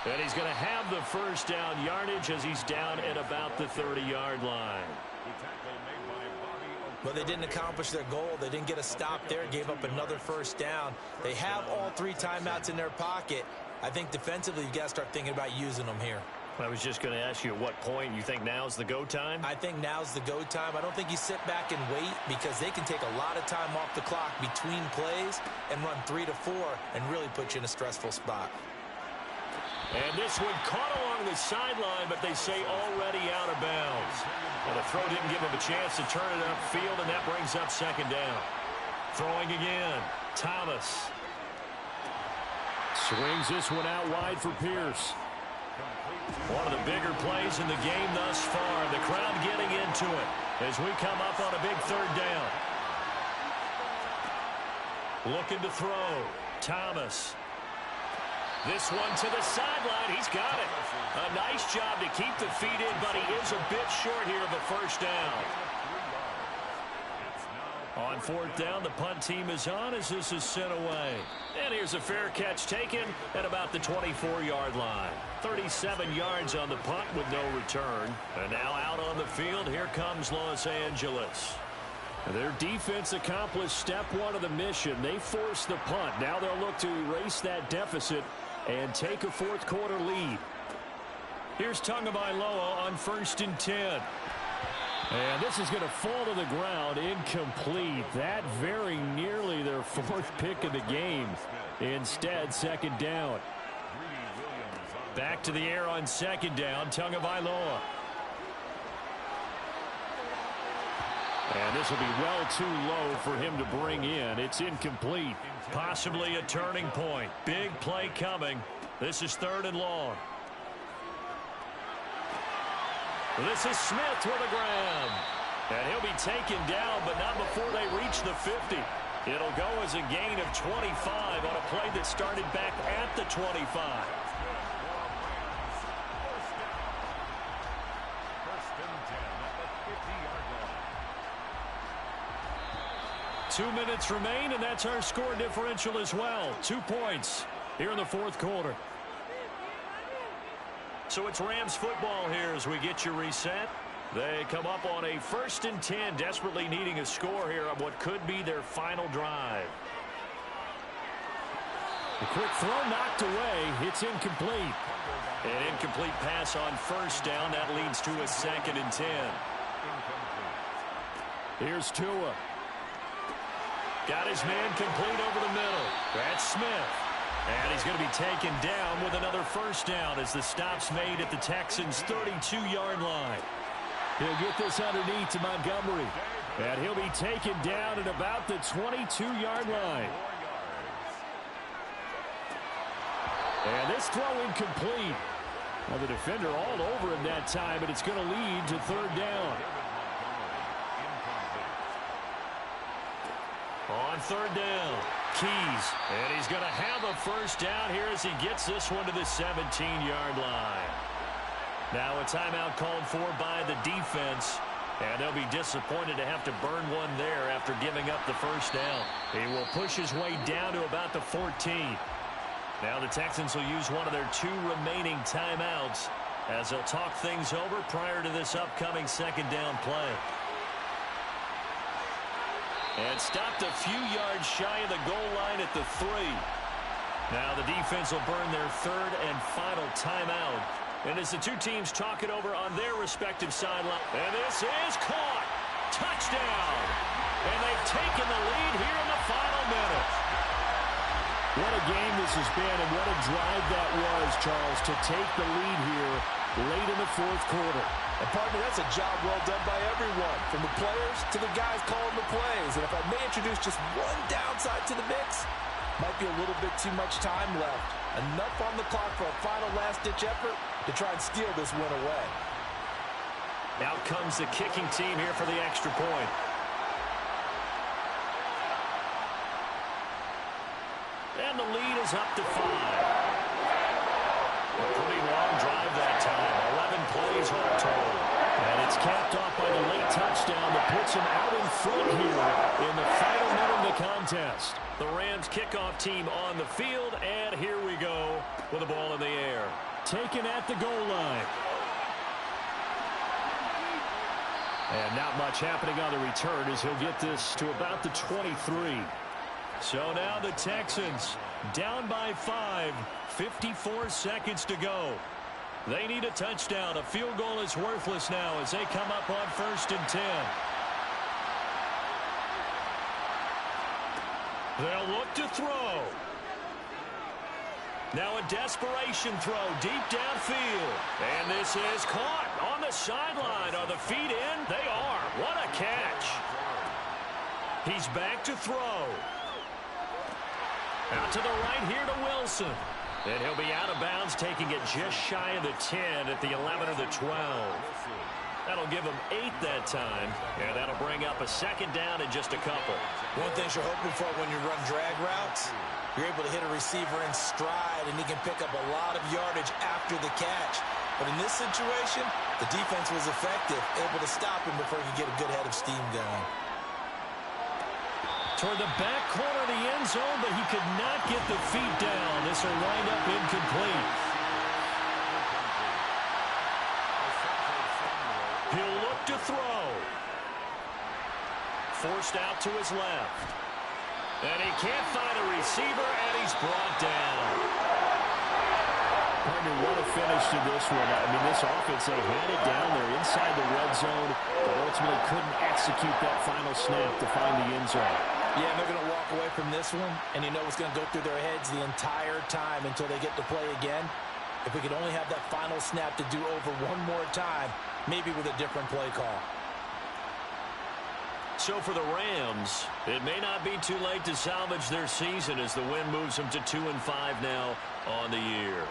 And he's going to have the first down yardage as he's down at about the 30-yard line. Well, they didn't accomplish their goal. They didn't get a stop there, gave up another first down. They have all 3 timeouts in their pocket. I think defensively, you've got to start thinking about using them here. I was just going to ask you at what point you think now's the go time? I think now's the go time. I don't think you sit back and wait because they can take a lot of time off the clock between plays and run 3 to 4 and really put you in a stressful spot. And this one caught along the sideline, but they say already out of bounds. Well, the throw didn't give him a chance to turn it upfield, and that brings up 2nd down. Throwing again, Thomas. Swings this one out wide for Pierce. One of the bigger plays in the game thus far. The crowd getting into it as we come up on a big 3rd down. Looking to throw. Thomas. This one to the sideline. He's got it. A nice job to keep the feet in, but he is a bit short here of a first down. On 4th down, the punt team is on as this is sent away. And here's a fair catch taken at about the 24-yard line. 37 yards on the punt with no return. And now out on the field, here comes Los Angeles. Their defense accomplished step 1 of the mission. They forced the punt. Now they'll look to erase that deficit and take a 4th quarter lead. Here's Tagovailoa on 1st and 10. And this is going to fall to the ground, incomplete. That very nearly their fourth pick of the game. Instead, second down. Back to the air on second down, Tagovailoa. And this will be well too low for him to bring in. It's incomplete. Possibly a turning point. Big play coming. This is 3rd and long. This is Smith with a grab. And he'll be taken down, but not before they reach the 50. It'll go as a gain of 25 on a play that started back at the 25. 2 minutes remain, and that's our score differential as well. 2 points here in the fourth quarter. So it's Rams football here as we get you reset. They come up on a 1st and 10, desperately needing a score here on what could be their final drive. The quick throw knocked away. It's incomplete. An incomplete pass on 1st down. That leads to a 2nd and 10. Here's Tua. Got his man complete over the middle. That's Smith. And he's going to be taken down with another 1st down as the stop's made at the Texans' 32-yard line. He'll get this underneath to Montgomery. And he'll be taken down at about the 22-yard line. And this throw incomplete. Well, the defender all over him that time, but it's going to lead to 3rd down. On 3rd down, Keys. And he's going to have a 1st down here as he gets this one to the 17-yard line. Now a timeout called for by the defense. And they'll be disappointed to have to burn one there after giving up the 1st down. He will push his way down to about the 14. Now the Texans will use one of their 2 remaining timeouts as they'll talk things over prior to this upcoming 2nd down play. And stopped a few yards shy of the goal line at the 3. Now the defense will burn their 3rd and final timeout. And as the 2 teams talk it over on their respective sideline. And this is caught. Touchdown. And they've taken the lead here in the final minute. What a game this has been, and what a drive that was, Charles, to take the lead here late in the fourth quarter. And partner, that's a job well done by everyone, from the players to the guys calling the plays. And if I may introduce just one downside to the mix, might be a little bit too much time left. Enough on the clock for a final last-ditch effort to try and steal this win away. Out comes the kicking team here for the extra point. And the lead is up to 5. A pretty long drive that time. 11 plays all told. And it's capped off by the late touchdown that puts him out in front here in the final minute of the contest. The Rams kickoff team on the field, and here we go with the ball in the air. Taken at the goal line. And not much happening on the return as he'll get this to about the 23. So now the Texans down by 5, 54 seconds to go. They need a touchdown. A field goal is worthless now as they come up on 1st and 10. They'll look to throw. Now a desperation throw deep downfield. And this is caught on the sideline. Are the feet in? They are. What a catch. He's back to throw. Out to the right here to Wilson. And he'll be out of bounds, taking it just shy of the 10 at the 11 or the 12. That'll give him 8 that time, and that'll bring up a 2nd down in just a couple. One thing you're hoping for when you run drag routes, you're able to hit a receiver in stride, and he can pick up a lot of yardage after the catch. But in this situation, the defense was effective, able to stop him before he could get a good head of steam going. Toward the back corner of the end zone, but he could not get the feet down. This will wind up incomplete. He'll look to throw. Forced out to his left. And he can't find a receiver, and he's brought down. Gardner, what a finish to this one. I mean, this offense, they had it down there inside the red zone, but ultimately couldn't execute that final snap to find the end zone. Yeah, and they're going to walk away from this one, and you know what's going to go through their heads the entire time until they get to play again. If we could only have that final snap to do over one more time, maybe with a different play call. So for the Rams, it may not be too late to salvage their season as the win moves them to 2-5 now on the year.